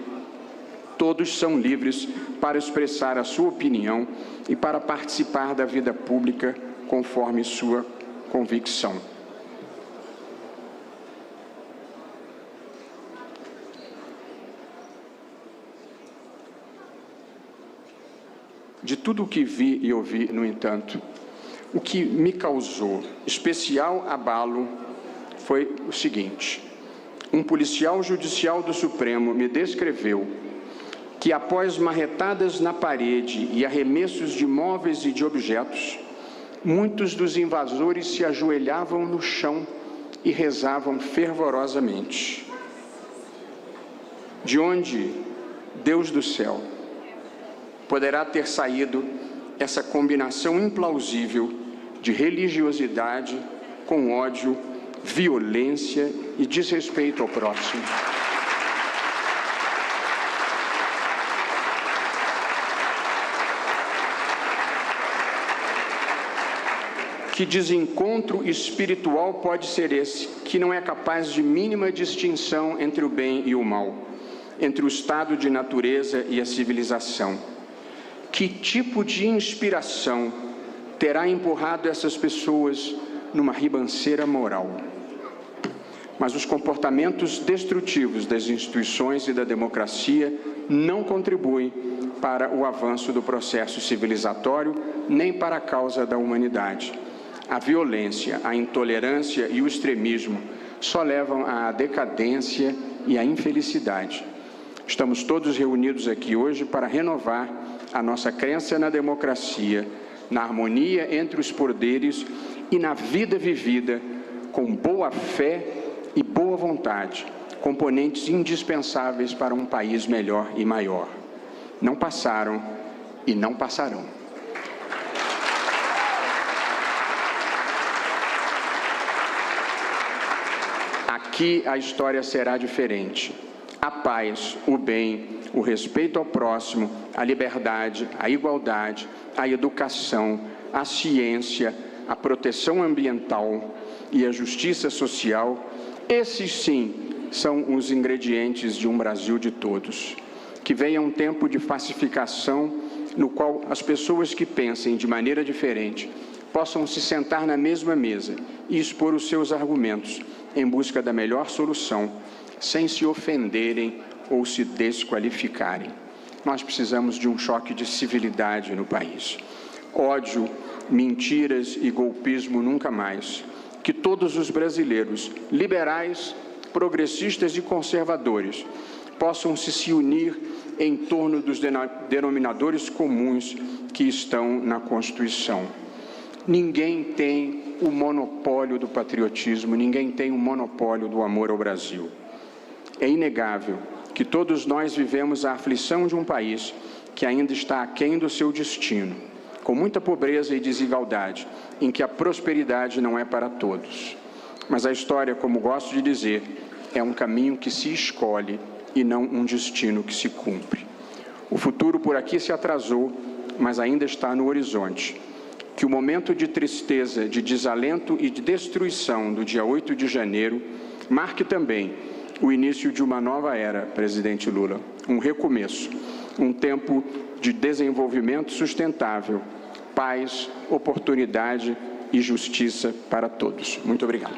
todos são livres para expressar a sua opinião e para participar da vida pública conforme sua convicção. De tudo o que vi e ouvi, no entanto, o que me causou especial abalo foi o seguinte: um policial judicial do Supremo me descreveu que, após marretadas na parede e arremessos de móveis e de objetos, muitos dos invasores se ajoelhavam no chão e rezavam fervorosamente. De onde, Deus do céu, poderá ter saído essa combinação implausível de religiosidade com ódio, violência e desrespeito ao próximo? Que desencontro espiritual pode ser esse, que não é capaz de mínima distinção entre o bem e o mal, entre o estado de natureza e a civilização? Que tipo de inspiração terá empurrado essas pessoas numa ribanceira moral? Mas os comportamentos destrutivos das instituições e da democracia não contribuem para o avanço do processo civilizatório, nem para a causa da humanidade. A violência, a intolerância e o extremismo só levam à decadência e à infelicidade. Estamos todos reunidos aqui hoje para renovar a nossa crença na democracia, na harmonia entre os poderes e na vida vivida com boa fé e boa vontade, componentes indispensáveis para um país melhor e maior. Não passaram e não passarão. Aqui a história será diferente. A paz, o bem, o respeito ao próximo, a liberdade, a igualdade, a educação, a ciência, a proteção ambiental e a justiça social, esses sim são os ingredientes de um Brasil de todos. Que venha um tempo de pacificação no qual as pessoas que pensem de maneira diferente possam se sentar na mesma mesa e expor os seus argumentos em busca da melhor solução, sem se ofenderem ou se desqualificarem. Nós precisamos de um choque de civilidade no país. Ódio, mentiras e golpismo nunca mais. Que todos os brasileiros, liberais, progressistas e conservadores, possam se unir em torno dos denominadores comuns que estão na Constituição. Ninguém tem o monopólio do patriotismo, ninguém tem o monopólio do amor ao Brasil. É inegável que todos nós vivemos a aflição de um país que ainda está aquém do seu destino, com muita pobreza e desigualdade, em que a prosperidade não é para todos. Mas a história, como gosto de dizer, é um caminho que se escolhe e não um destino que se cumpre. O futuro por aqui se atrasou, mas ainda está no horizonte. Que o momento de tristeza, de desalento e de destruição do dia 8 de janeiro marque também o início de uma nova era, presidente Lula, um recomeço, um tempo de desenvolvimento sustentável, paz, oportunidade e justiça para todos. Muito obrigado.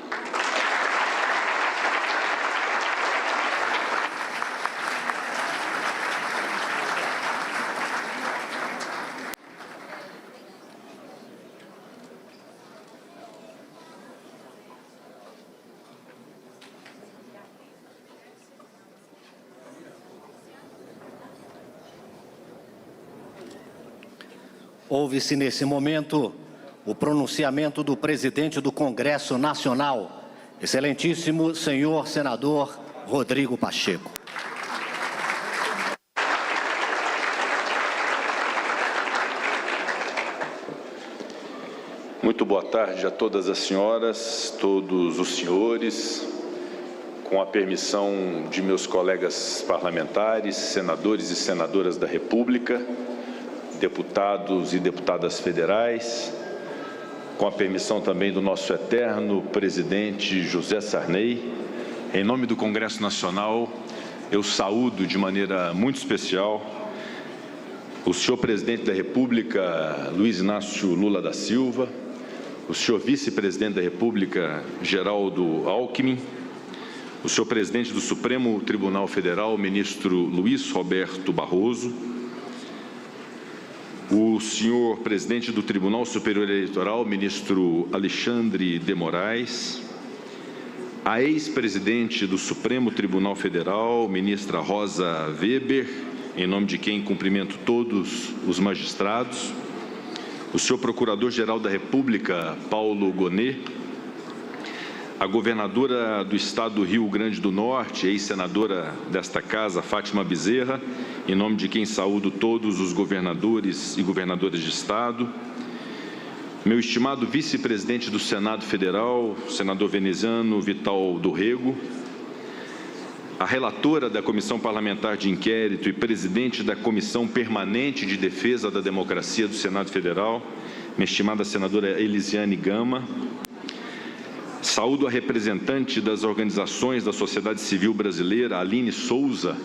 Ouve-se nesse momento o pronunciamento do presidente do Congresso Nacional, excelentíssimo senhor senador Rodrigo Pacheco. Muito boa tarde a todas as senhoras, todos os senhores. Com a permissão de meus colegas parlamentares, senadores e senadoras da República, deputados e deputadas federais, com a permissão também do nosso eterno presidente José Sarney, em nome do Congresso Nacional, eu saúdo de maneira muito especial o senhor presidente da República, Luiz Inácio Lula da Silva, o senhor vice-presidente da República, Geraldo Alckmin, o senhor presidente do Supremo Tribunal Federal, ministro Luiz Roberto Barroso, o senhor presidente do Tribunal Superior Eleitoral, ministro Alexandre de Moraes, a ex-presidente do Supremo Tribunal Federal, ministra Rosa Weber, em nome de quem cumprimento todos os magistrados, o senhor Procurador-Geral da República, Paulo Gonet, a governadora do Estado do Rio Grande do Norte, ex-senadora desta casa, Fátima Bezerra, em nome de quem saúdo todos os governadores e governadoras de Estado, meu estimado vice-presidente do Senado Federal, senador veneziano Vital do Rego, a relatora da Comissão Parlamentar de Inquérito e presidente da Comissão Permanente de Defesa da Democracia do Senado Federal, minha estimada senadora Elisiane Gama. Saúdo a representante das organizações da sociedade civil brasileira, Aline Souza,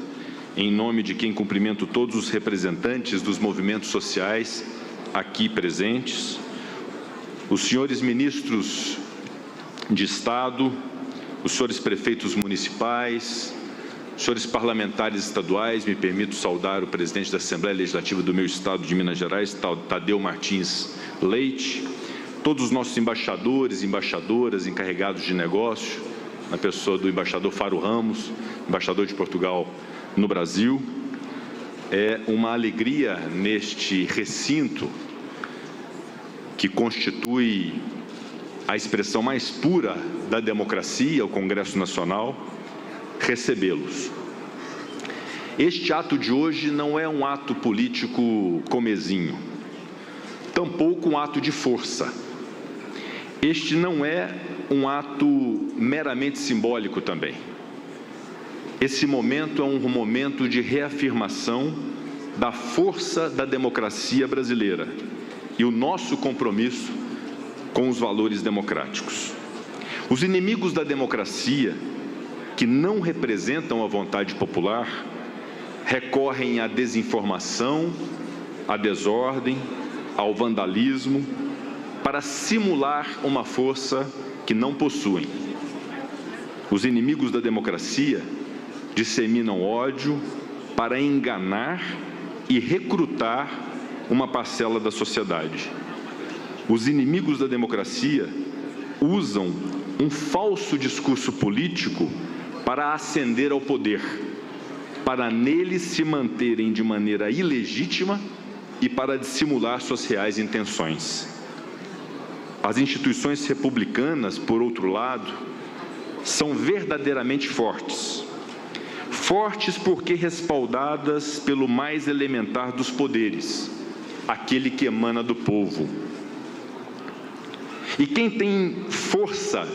em nome de quem cumprimento todos os representantes dos movimentos sociais aqui presentes, os senhores ministros de Estado, os senhores prefeitos municipais, os senhores parlamentares estaduais, me permito saudar o presidente da Assembleia Legislativa do meu estado de Minas Gerais, Tadeu Martins Leite, todos os nossos embaixadores e embaixadoras encarregados de negócio, na pessoa do embaixador Faro Ramos, embaixador de Portugal no Brasil. É uma alegria neste recinto que constitui a expressão mais pura da democracia, o Congresso Nacional, recebê-los. Este ato de hoje não é um ato político comezinho, tampouco um ato de força. Este não é um ato meramente simbólico também. Esse momento é um momento de reafirmação da força da democracia brasileira e o nosso compromisso com os valores democráticos. Os inimigos da democracia, que não representam a vontade popular, recorrem à desinformação, à desordem, ao vandalismo, para simular uma força que não possuem. Os inimigos da democracia disseminam ódio para enganar e recrutar uma parcela da sociedade. Os inimigos da democracia usam um falso discurso político para ascender ao poder, para neles se manterem de maneira ilegítima e para dissimular suas reais intenções. As instituições republicanas, por outro lado, são verdadeiramente fortes. Fortes porque respaldadas pelo mais elementar dos poderes, aquele que emana do povo. E quem tem força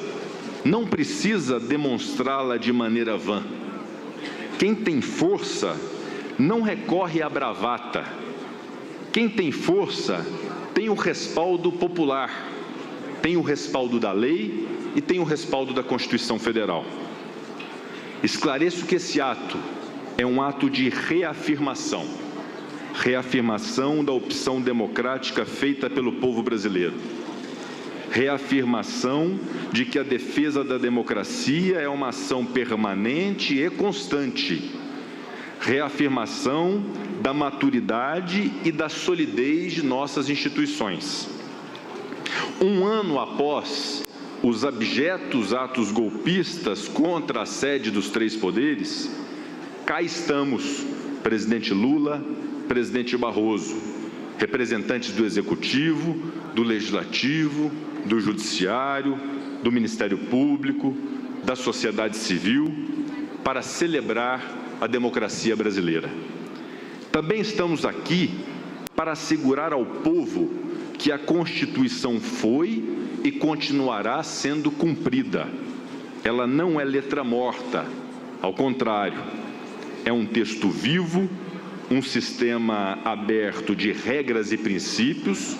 não precisa demonstrá-la de maneira vã. Quem tem força não recorre à bravata. Quem tem força tem o respaldo popular, tem o respaldo da lei e tem o respaldo da Constituição Federal. Esclareço que esse ato é um ato de reafirmação, reafirmação da opção democrática feita pelo povo brasileiro, reafirmação de que a defesa da democracia é uma ação permanente e constante, reafirmação da maturidade e da solidez de nossas instituições. Um ano após os abjetos atos golpistas contra a sede dos três poderes, cá estamos, presidente Lula, presidente Barroso, representantes do Executivo, do Legislativo, do Judiciário, do Ministério Público, da sociedade civil, para celebrar a democracia brasileira. Também estamos aqui para assegurar ao povo que a Constituição foi e continuará sendo cumprida. Ela não é letra morta, ao contrário, é um texto vivo, um sistema aberto de regras e princípios,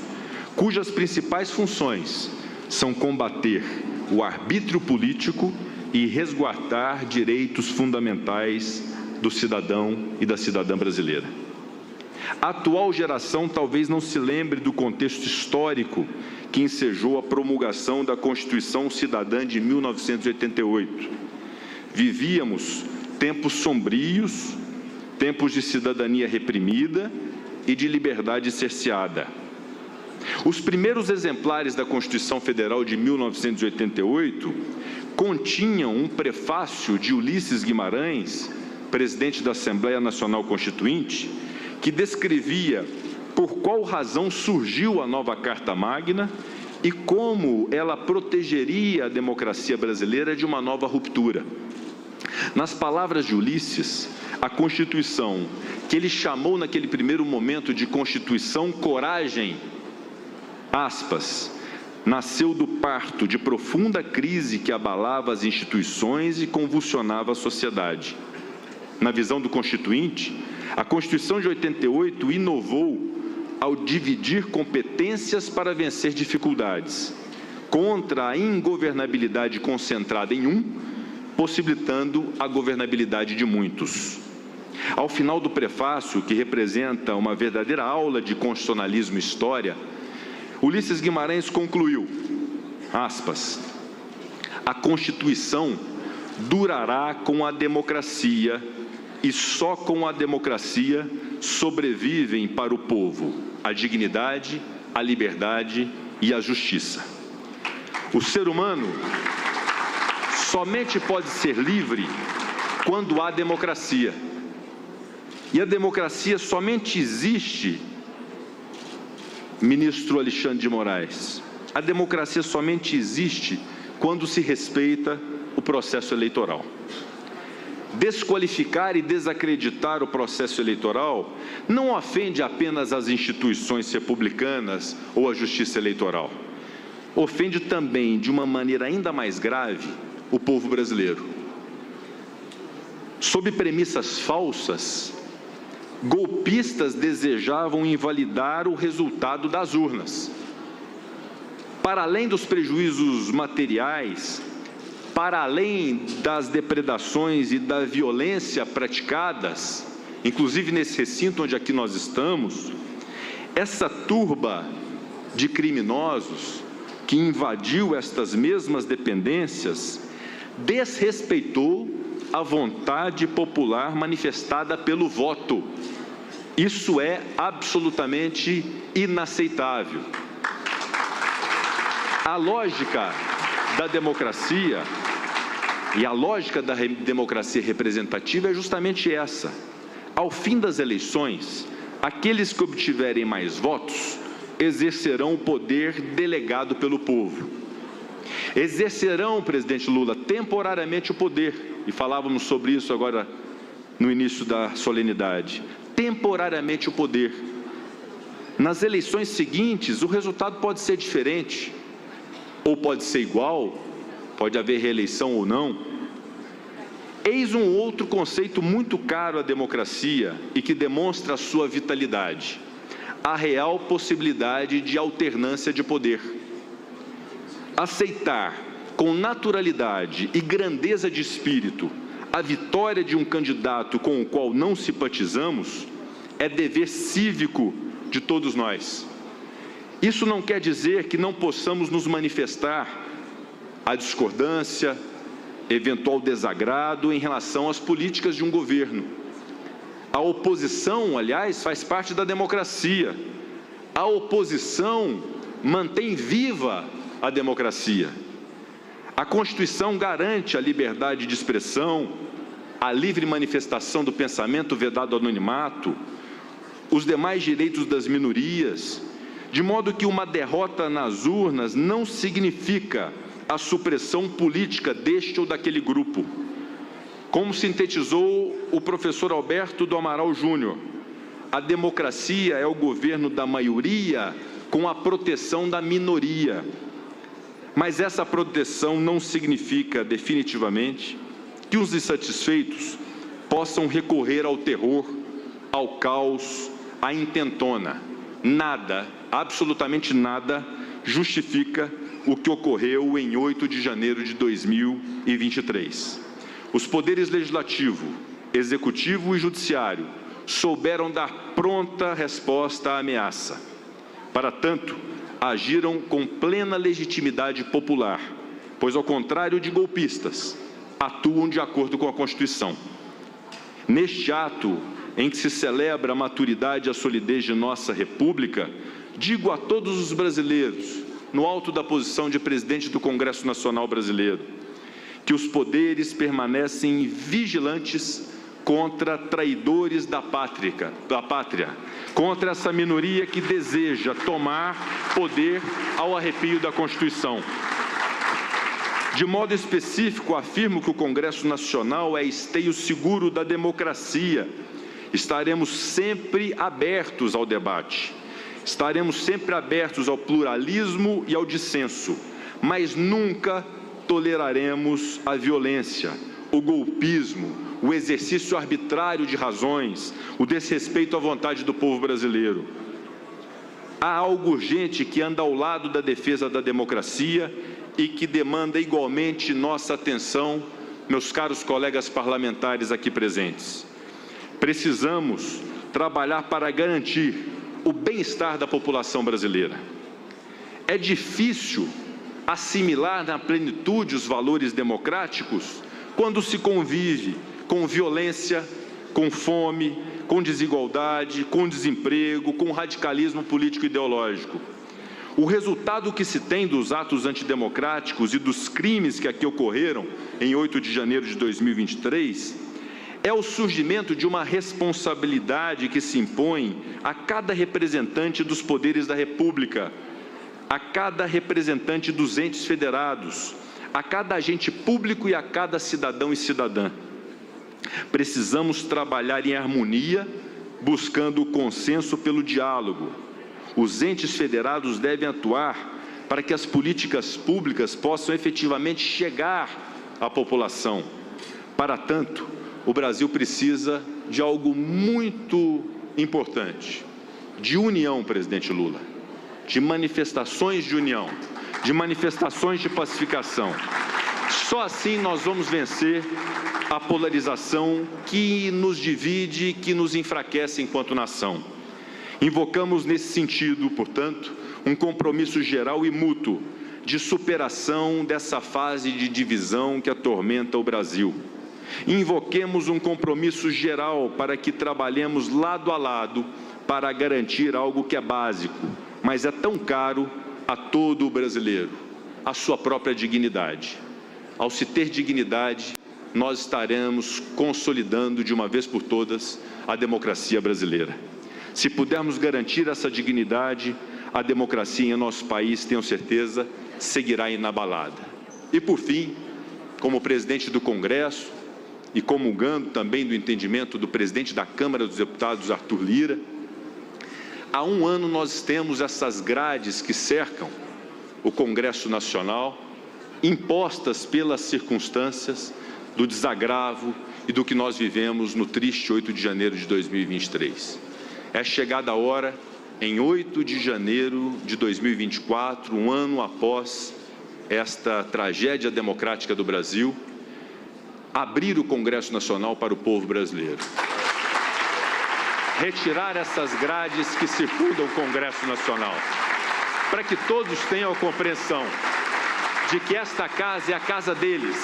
cujas principais funções são combater o arbítrio político e resguardar direitos fundamentais do cidadão e da cidadã brasileira. A atual geração talvez não se lembre do contexto histórico que ensejou a promulgação da Constituição Cidadã de 1988. Vivíamos tempos sombrios, tempos de cidadania reprimida e de liberdade cerceada. Os primeiros exemplares da Constituição Federal de 1988 continham um prefácio de Ulisses Guimarães, presidente da Assembleia Nacional Constituinte, que descrevia por qual razão surgiu a nova Carta Magna e como ela protegeria a democracia brasileira de uma nova ruptura. Nas palavras de Ulisses, a Constituição, que ele chamou naquele primeiro momento de Constituição Coragem, aspas, nasceu do parto de profunda crise que abalava as instituições e convulsionava a sociedade. Na visão do Constituinte, a Constituição de 88 inovou ao dividir competências para vencer dificuldades, contra a ingovernabilidade concentrada em um, possibilitando a governabilidade de muitos. Ao final do prefácio, que representa uma verdadeira aula de constitucionalismo e história, Ulisses Guimarães concluiu, aspas, a Constituição durará com a democracia e só com a democracia sobrevivem para o povo a dignidade, a liberdade e a justiça. O ser humano somente pode ser livre quando há democracia. E a democracia somente existe, ministro Alexandre de Moraes, a democracia somente existe quando se respeita o processo eleitoral. Desqualificar e desacreditar o processo eleitoral não ofende apenas as instituições republicanas ou a justiça eleitoral. Ofende também, de uma maneira ainda mais grave, o povo brasileiro. Sob premissas falsas, golpistas desejavam invalidar o resultado das urnas. Para além dos prejuízos materiais, para além das depredações e da violência praticadas, inclusive nesse recinto onde aqui nós estamos, essa turba de criminosos que invadiu estas mesmas dependências desrespeitou a vontade popular manifestada pelo voto. Isso é absolutamente inaceitável. A lógica da democracia e a lógica da democracia representativa é justamente essa. Ao fim das eleições, aqueles que obtiverem mais votos exercerão o poder delegado pelo povo. Exercerão, presidente Lula, temporariamente o poder, e falávamos sobre isso agora no início da solenidade, temporariamente o poder. Nas eleições seguintes, o resultado pode ser diferente, ou pode ser igual, pode haver reeleição ou não. Eis um outro conceito muito caro à democracia e que demonstra a sua vitalidade: a real possibilidade de alternância de poder. Aceitar com naturalidade e grandeza de espírito a vitória de um candidato com o qual não simpatizamos é dever cívico de todos nós. Isso não quer dizer que não possamos nos manifestar a discordância, eventual desagrado em relação às políticas de um governo. A oposição, aliás, faz parte da democracia. A oposição mantém viva a democracia. A Constituição garante a liberdade de expressão, a livre manifestação do pensamento vedado ao anonimato, os demais direitos das minorias, de modo que uma derrota nas urnas não significa a supressão política deste ou daquele grupo. Como sintetizou o professor Alberto do Amaral Júnior, a democracia é o governo da maioria com a proteção da minoria. Mas essa proteção não significa, definitivamente, que os insatisfeitos possam recorrer ao terror, ao caos, à intentona. Nada, absolutamente nada, justifica o que ocorreu em 8 de janeiro de 2023. Os poderes legislativo, executivo e judiciário souberam dar pronta resposta à ameaça. Para tanto, agiram com plena legitimidade popular, pois, ao contrário de golpistas, atuam de acordo com a Constituição. Neste ato em que se celebra a maturidade e a solidez de nossa República, digo a todos os brasileiros, no alto da posição de presidente do Congresso Nacional Brasileiro, que os poderes permanecem vigilantes contra traidores da pátria, contra essa minoria que deseja tomar poder ao arrepio da Constituição. De modo específico, afirmo que o Congresso Nacional é esteio seguro da democracia. Estaremos sempre abertos ao debate, estaremos sempre abertos ao pluralismo e ao dissenso, mas nunca toleraremos a violência, o golpismo, o exercício arbitrário de razões, o desrespeito à vontade do povo brasileiro. Há algo urgente que anda ao lado da defesa da democracia e que demanda igualmente nossa atenção, meus caros colegas parlamentares aqui presentes. Precisamos trabalhar para garantir o bem-estar da população brasileira. É difícil assimilar na plenitude os valores democráticos quando se convive com violência, com fome, com desigualdade, com desemprego, com radicalismo político e ideológico. O resultado que se tem dos atos antidemocráticos e dos crimes que aqui ocorreram em 8 de janeiro de 2023 é o surgimento de uma responsabilidade que se impõe a cada representante dos poderes da República, a cada representante dos entes federados, a cada agente público e a cada cidadão e cidadã. Precisamos trabalhar em harmonia, buscando o consenso pelo diálogo. Os entes federados devem atuar para que as políticas públicas possam efetivamente chegar à população. Para tanto, o Brasil precisa de algo muito importante, de união, presidente Lula, de manifestações de união, de manifestações de pacificação. Só assim nós vamos vencer a polarização que nos divide, que nos enfraquece enquanto nação. Invocamos nesse sentido, portanto, um compromisso geral e mútuo de superação dessa fase de divisão que atormenta o Brasil. Invoquemos um compromisso geral para que trabalhemos lado a lado para garantir algo que é básico, mas é tão caro a todo o brasileiro, a sua própria dignidade. Ao se ter dignidade, nós estaremos consolidando de uma vez por todas a democracia brasileira. Se pudermos garantir essa dignidade, a democracia em nosso país, tenho certeza, seguirá inabalada. E por fim, como presidente do Congresso e comungando também do entendimento do presidente da Câmara dos Deputados, Arthur Lira, há um ano nós temos essas grades que cercam o Congresso Nacional, impostas pelas circunstâncias do desagravo e do que nós vivemos no triste 8 de janeiro de 2023. É chegada a hora, em 8 de janeiro de 2024, um ano após esta tragédia democrática do Brasil, abrir o Congresso Nacional para o povo brasileiro. Retirar essas grades que circundam o Congresso Nacional, para que todos tenham a compreensão de que esta casa é a casa deles,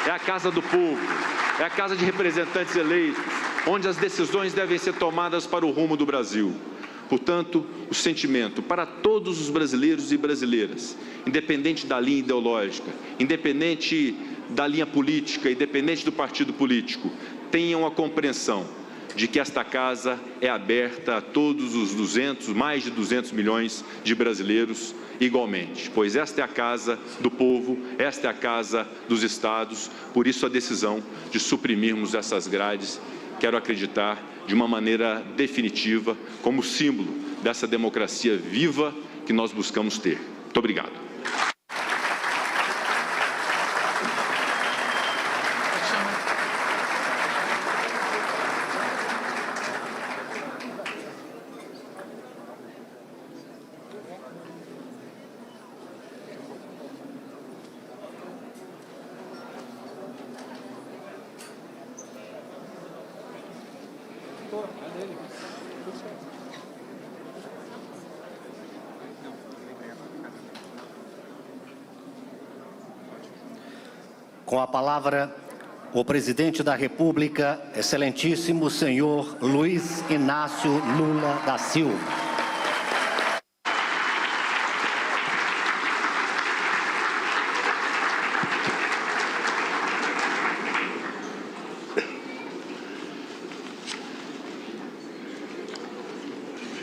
é a casa do povo, é a casa de representantes eleitos, onde as decisões devem ser tomadas para o rumo do Brasil. Portanto, o sentimento para todos os brasileiros e brasileiras, independente da linha ideológica, independente da linha política, independente do partido político, tenham a compreensão de que esta casa é aberta a todos os mais de 200 milhões de brasileiros igualmente, pois esta é a casa do povo, esta é a casa dos estados, por isso a decisão de suprimirmos essas grades, quero acreditar, de uma maneira definitiva, como símbolo dessa democracia viva que nós buscamos ter. Muito obrigado. Com a palavra, o presidente da República, excelentíssimo senhor Luiz Inácio Lula da Silva.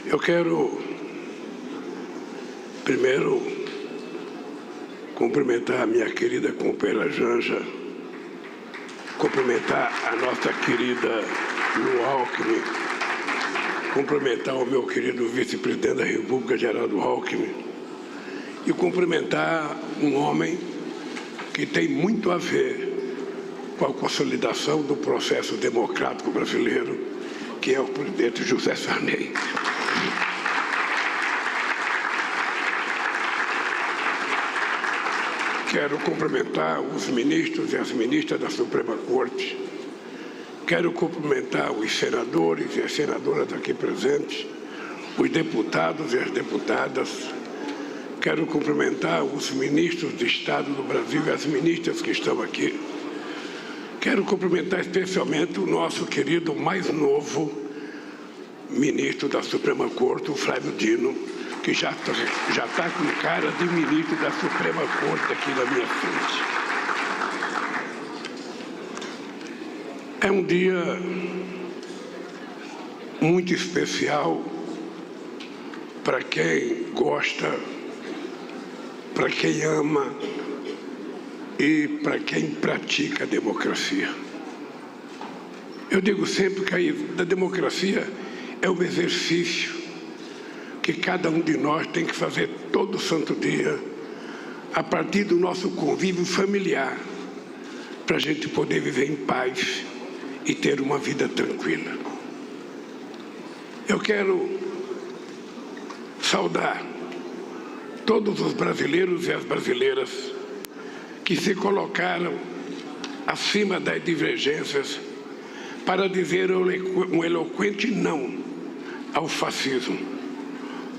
Eu quero, primeiro, cumprimentar a minha querida companheira Janja, cumprimentar a nossa querida Lu Alckmin, cumprimentar o meu querido vice-presidente da República, Geraldo Alckmin, e cumprimentar um homem que tem muito a ver com a consolidação do processo democrático brasileiro, que é o presidente José Sarney. Quero cumprimentar os ministros e as ministras da Suprema Corte. Quero cumprimentar os senadores e as senadoras aqui presentes, os deputados e as deputadas. Quero cumprimentar os ministros de Estado do Brasil e as ministras que estão aqui. Quero cumprimentar especialmente o nosso querido mais novo ministro da Suprema Corte, o Flávio Dino, que já está com cara de ministro da Suprema Corte aqui na minha frente. É um dia muito especial para quem gosta, para quem ama e para quem pratica a democracia. Eu digo sempre que a democracia é um exercício que cada um de nós tem que fazer todo santo dia, a partir do nosso convívio familiar, para a gente poder viver em paz e ter uma vida tranquila. Eu quero saudar todos os brasileiros e as brasileiras que se colocaram acima das divergências para dizer um eloquente não ao fascismo.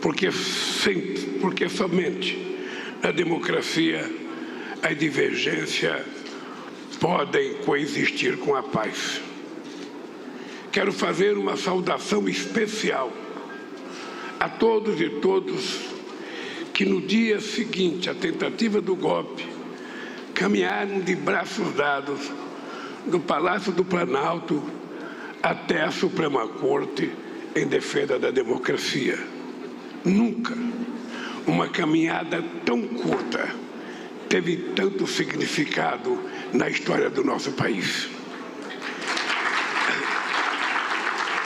Porque somente na democracia a divergência podem coexistir com a paz. Quero fazer uma saudação especial a todos e todos que no dia seguinte à tentativa do golpe caminharam de braços dados do Palácio do Planalto até a Suprema Corte em defesa da democracia. Nunca uma caminhada tão curta teve tanto significado na história do nosso país.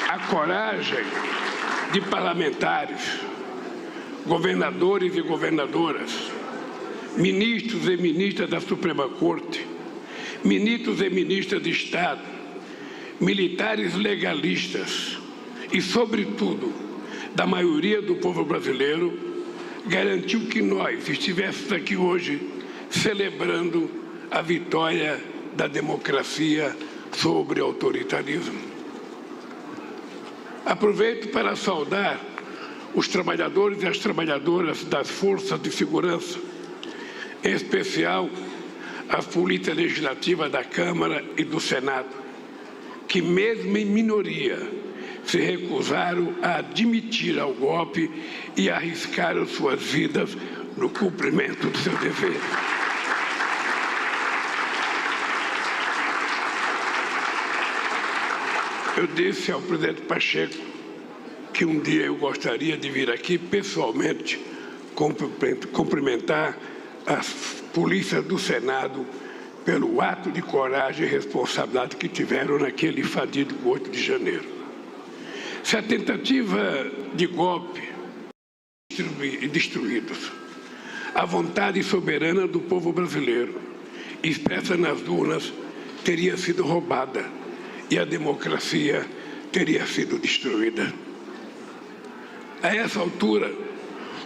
A coragem de parlamentares, governadores e governadoras, ministros e ministras da Suprema Corte, ministros e ministras de Estado, militares legalistas e, sobretudo, da maioria do povo brasileiro, garantiu que nós estivéssemos aqui hoje celebrando a vitória da democracia sobre o autoritarismo. Aproveito para saudar os trabalhadores e as trabalhadoras das forças de segurança, em especial as polícias legislativas da Câmara e do Senado, que mesmo em minoria se recusaram a admitir ao golpe e arriscaram suas vidas no cumprimento do seu dever. Eu disse ao presidente Pacheco que um dia eu gostaria de vir aqui pessoalmente cumprimentar as polícias do Senado pelo ato de coragem e responsabilidade que tiveram naquele fatídico 8 de janeiro. Se a tentativa de golpe destruídos, a vontade soberana do povo brasileiro, expressa nas urnas, teria sido roubada e a democracia teria sido destruída. A essa altura,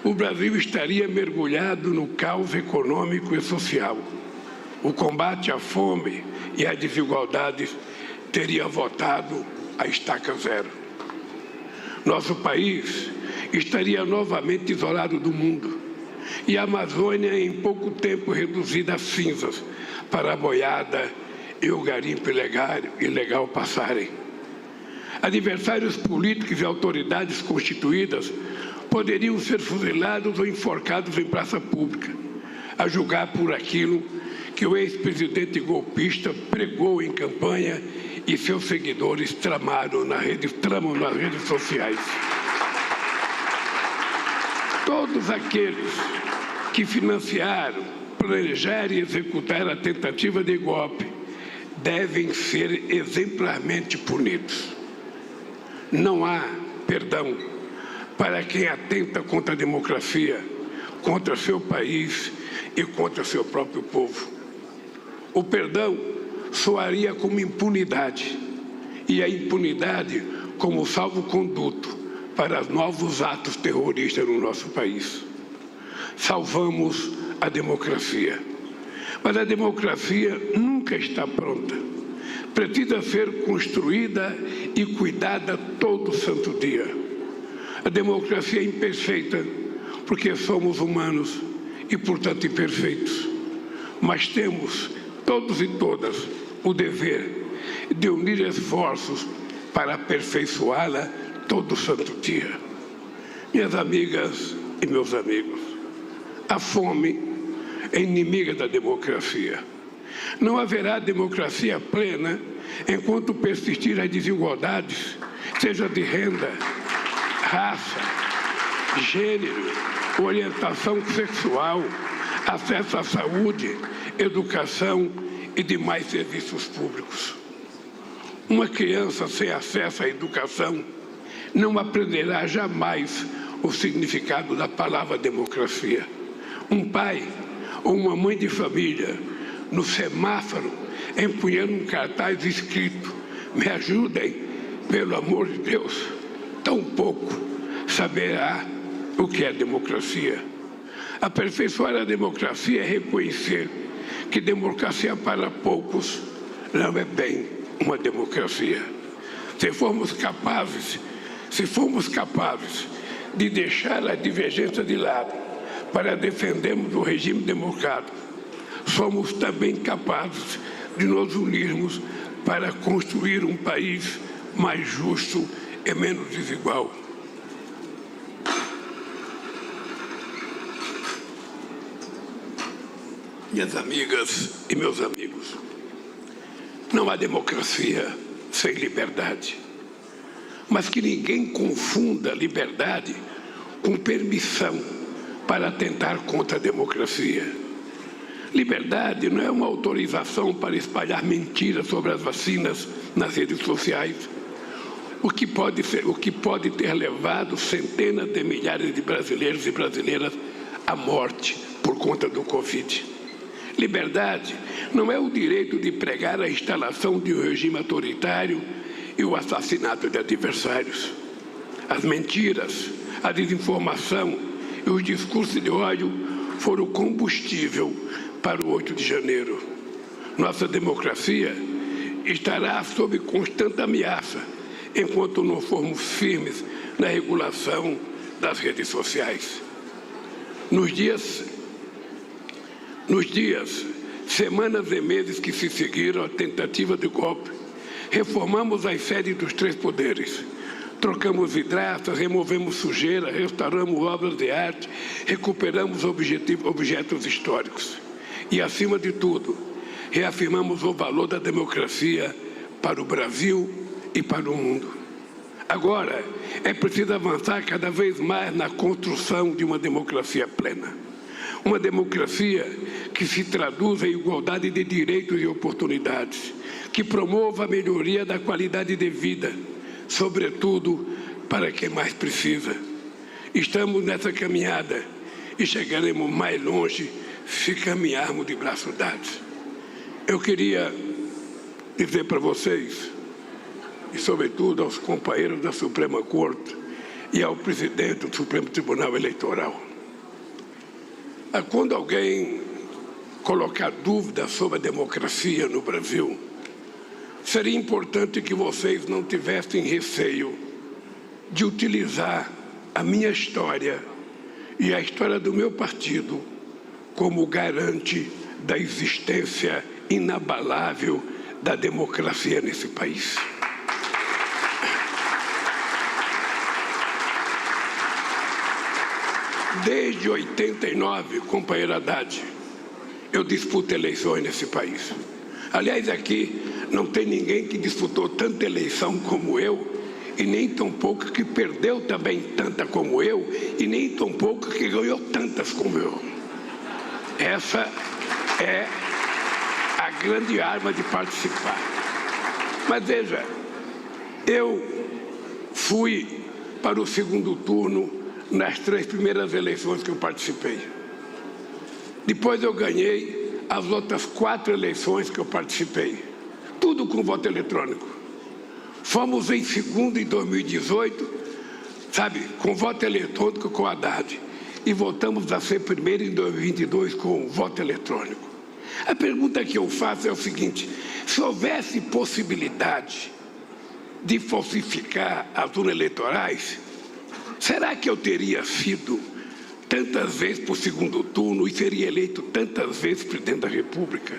o Brasil estaria mergulhado no caos econômico e social. O combate à fome e à desigualdade teria voltado à estaca zero. Nosso país estaria novamente isolado do mundo e a Amazônia em pouco tempo reduzida a cinzas para a boiada e o garimpo ilegal passarem. Adversários políticos e autoridades constituídas poderiam ser fuzilados ou enforcados em praça pública, a julgar por aquilo que o ex-presidente golpista pregou em campanha e seus seguidores tramam nas redes sociais. Todos aqueles que financiaram, planejaram e executaram a tentativa de golpe devem ser exemplarmente punidos. Não há perdão para quem atenta contra a democracia, contra seu país e contra seu próprio povo. O perdão soaria como impunidade, e a impunidade como salvo-conduto para novos atos terroristas no nosso país. Salvamos a democracia, mas a democracia nunca está pronta. Precisa ser construída e cuidada todo santo dia. A democracia é imperfeita porque somos humanos e, portanto, imperfeitos. Mas temos, todos e todas, o dever de unir esforços para aperfeiçoá-la todo santo dia. Minhas amigas e meus amigos, a fome é inimiga da democracia. Não haverá democracia plena enquanto persistir as desigualdades, seja de renda, raça, gênero, orientação sexual, acesso à saúde, educação e demais serviços públicos. Uma criança sem acesso à educação não aprenderá jamais o significado da palavra democracia. Um pai ou uma mãe de família no semáforo empunhando um cartaz escrito "Me ajudem, pelo amor de Deus", tampouco saberá o que é democracia. Aperfeiçoar a democracia é reconhecer que democracia para poucos não é bem uma democracia. Se formos capazes de deixar a divergência de lado para defendermos o regime democrático, somos também capazes de nos unirmos para construir um país mais justo e menos desigual. Minhas amigas e meus amigos, não há democracia sem liberdade, mas que ninguém confunda liberdade com permissão para atentar contra a democracia. Liberdade não é uma autorização para espalhar mentiras sobre as vacinas nas redes sociais, o que pode ter levado centenas de milhares de brasileiros e brasileiras à morte por conta do Covid. Liberdade não é o direito de pregar a instalação de um regime autoritário e o assassinato de adversários. As mentiras, a desinformação e os discursos de ódio foram o combustível para o 8 de janeiro. Nossa democracia estará sob constante ameaça enquanto não formos firmes na regulação das redes sociais. Nos dias, semanas e meses que se seguiram à tentativa de golpe, reformamos as sedes dos 3 poderes. Trocamos vidraças, removemos sujeira, restauramos obras de arte, recuperamos objetos históricos. E, acima de tudo, reafirmamos o valor da democracia para o Brasil e para o mundo. Agora, é preciso avançar cada vez mais na construção de uma democracia plena. Uma democracia que se traduza em igualdade de direitos e oportunidades, que promova a melhoria da qualidade de vida, sobretudo para quem mais precisa. Estamos nessa caminhada e chegaremos mais longe se caminharmos de braços dados. Eu queria dizer para vocês, e sobretudo aos companheiros da Suprema Corte e ao presidente do Supremo Tribunal Eleitoral, quando alguém colocar dúvidas sobre a democracia no Brasil, seria importante que vocês não tivessem receio de utilizar a minha história e a história do meu partido como garante da existência inabalável da democracia nesse país. Desde 89, companheiro Haddad, eu disputo eleições nesse país. Aliás, aqui não tem ninguém que disputou tanta eleição como eu, e nem tão pouco que perdeu também tanta como eu, e nem tão pouco que ganhou tantas como eu. Essa é a grande arma de participar. Mas veja, eu fui para o segundo turno nas 3 primeiras eleições que eu participei. Depois eu ganhei as outras 4 eleições que eu participei. Tudo com voto eletrônico. Fomos em segundo em 2018, sabe, com voto eletrônico com o Haddad. E voltamos a ser primeiro em 2022 com voto eletrônico. A pergunta que eu faço é o seguinte: se houvesse possibilidade de falsificar as urnas eleitorais, será que eu teria sido tantas vezes para o segundo turno e seria eleito tantas vezes presidente da República?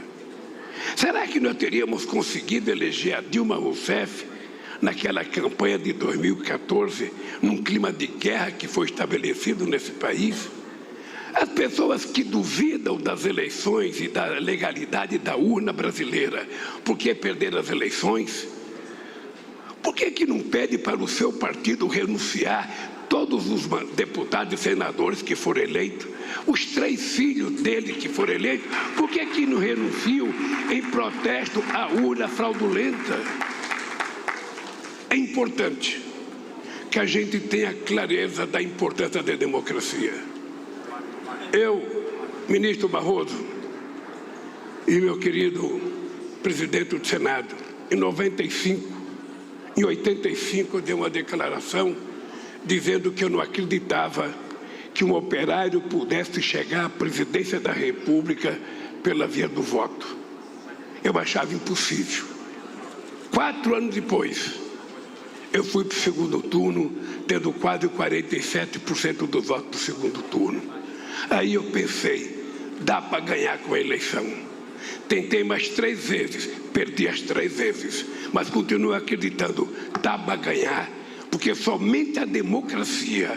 Será que nós teríamos conseguido eleger a Dilma Rousseff naquela campanha de 2014, num clima de guerra que foi estabelecido nesse país? As pessoas que duvidam das eleições e da legalidade da urna brasileira, por que perder as eleições? Por que não pede para o seu partido renunciar todos os deputados e senadores que foram eleitos, os 3 filhos dele que foram eleitos? Por que não renunciam em protesto à urna fraudulenta? É importante que a gente tenha clareza da importância da democracia. Eu, ministro Barroso, e meu querido presidente do Senado, em 85 eu dei uma declaração dizendo que eu não acreditava que um operário pudesse chegar à presidência da República pela via do voto. Eu achava impossível. 4 anos depois, eu fui para o segundo turno, tendo quase 47% dos votos do segundo turno. Aí eu pensei, dá para ganhar com a eleição. Tentei mais 3 vezes, perdi as 3 vezes, mas continuo acreditando, dá para ganhar, porque somente a democracia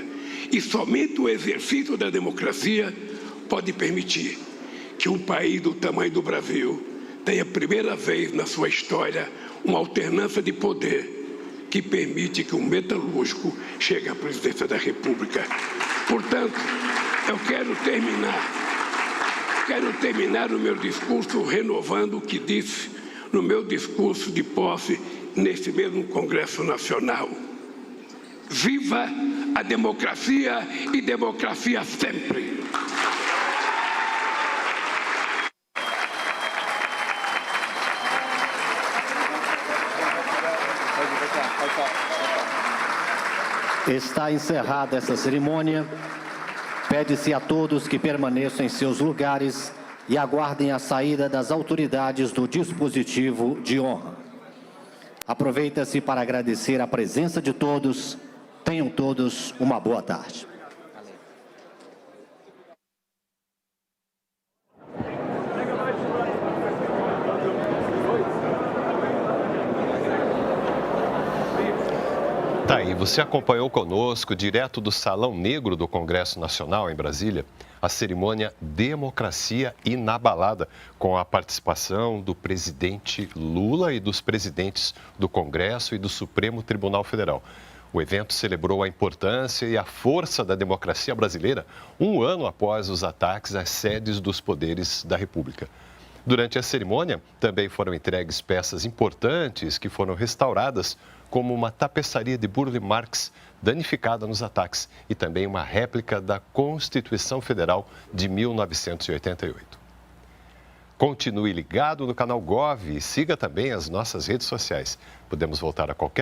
e somente o exercício da democracia pode permitir que um país do tamanho do Brasil tenha a primeira vez na sua história uma alternância de poder que permite que um metalúrgico chegue à presidência da República. Portanto, eu quero terminar o meu discurso renovando o que disse no meu discurso de posse neste mesmo Congresso Nacional. Viva a democracia e democracia sempre! Está encerrada essa cerimônia. Pede-se a todos que permaneçam em seus lugares e aguardem a saída das autoridades do dispositivo de honra. Aproveita-se para agradecer a presença de todos. Tenham todos uma boa tarde. Tá Aí, você acompanhou conosco, direto do Salão Negro do Congresso Nacional, em Brasília, a cerimônia Democracia Inabalada, com a participação do presidente Lula e dos presidentes do Congresso e do Supremo Tribunal Federal. O evento celebrou a importância e a força da democracia brasileira um ano após os ataques às sedes dos poderes da República. Durante a cerimônia, também foram entregues peças importantes que foram restauradas, como uma tapeçaria de Burle Marx danificada nos ataques e também uma réplica da Constituição Federal de 1988. Continue ligado no canal Gov e siga também as nossas redes sociais. Podemos voltar a qualquer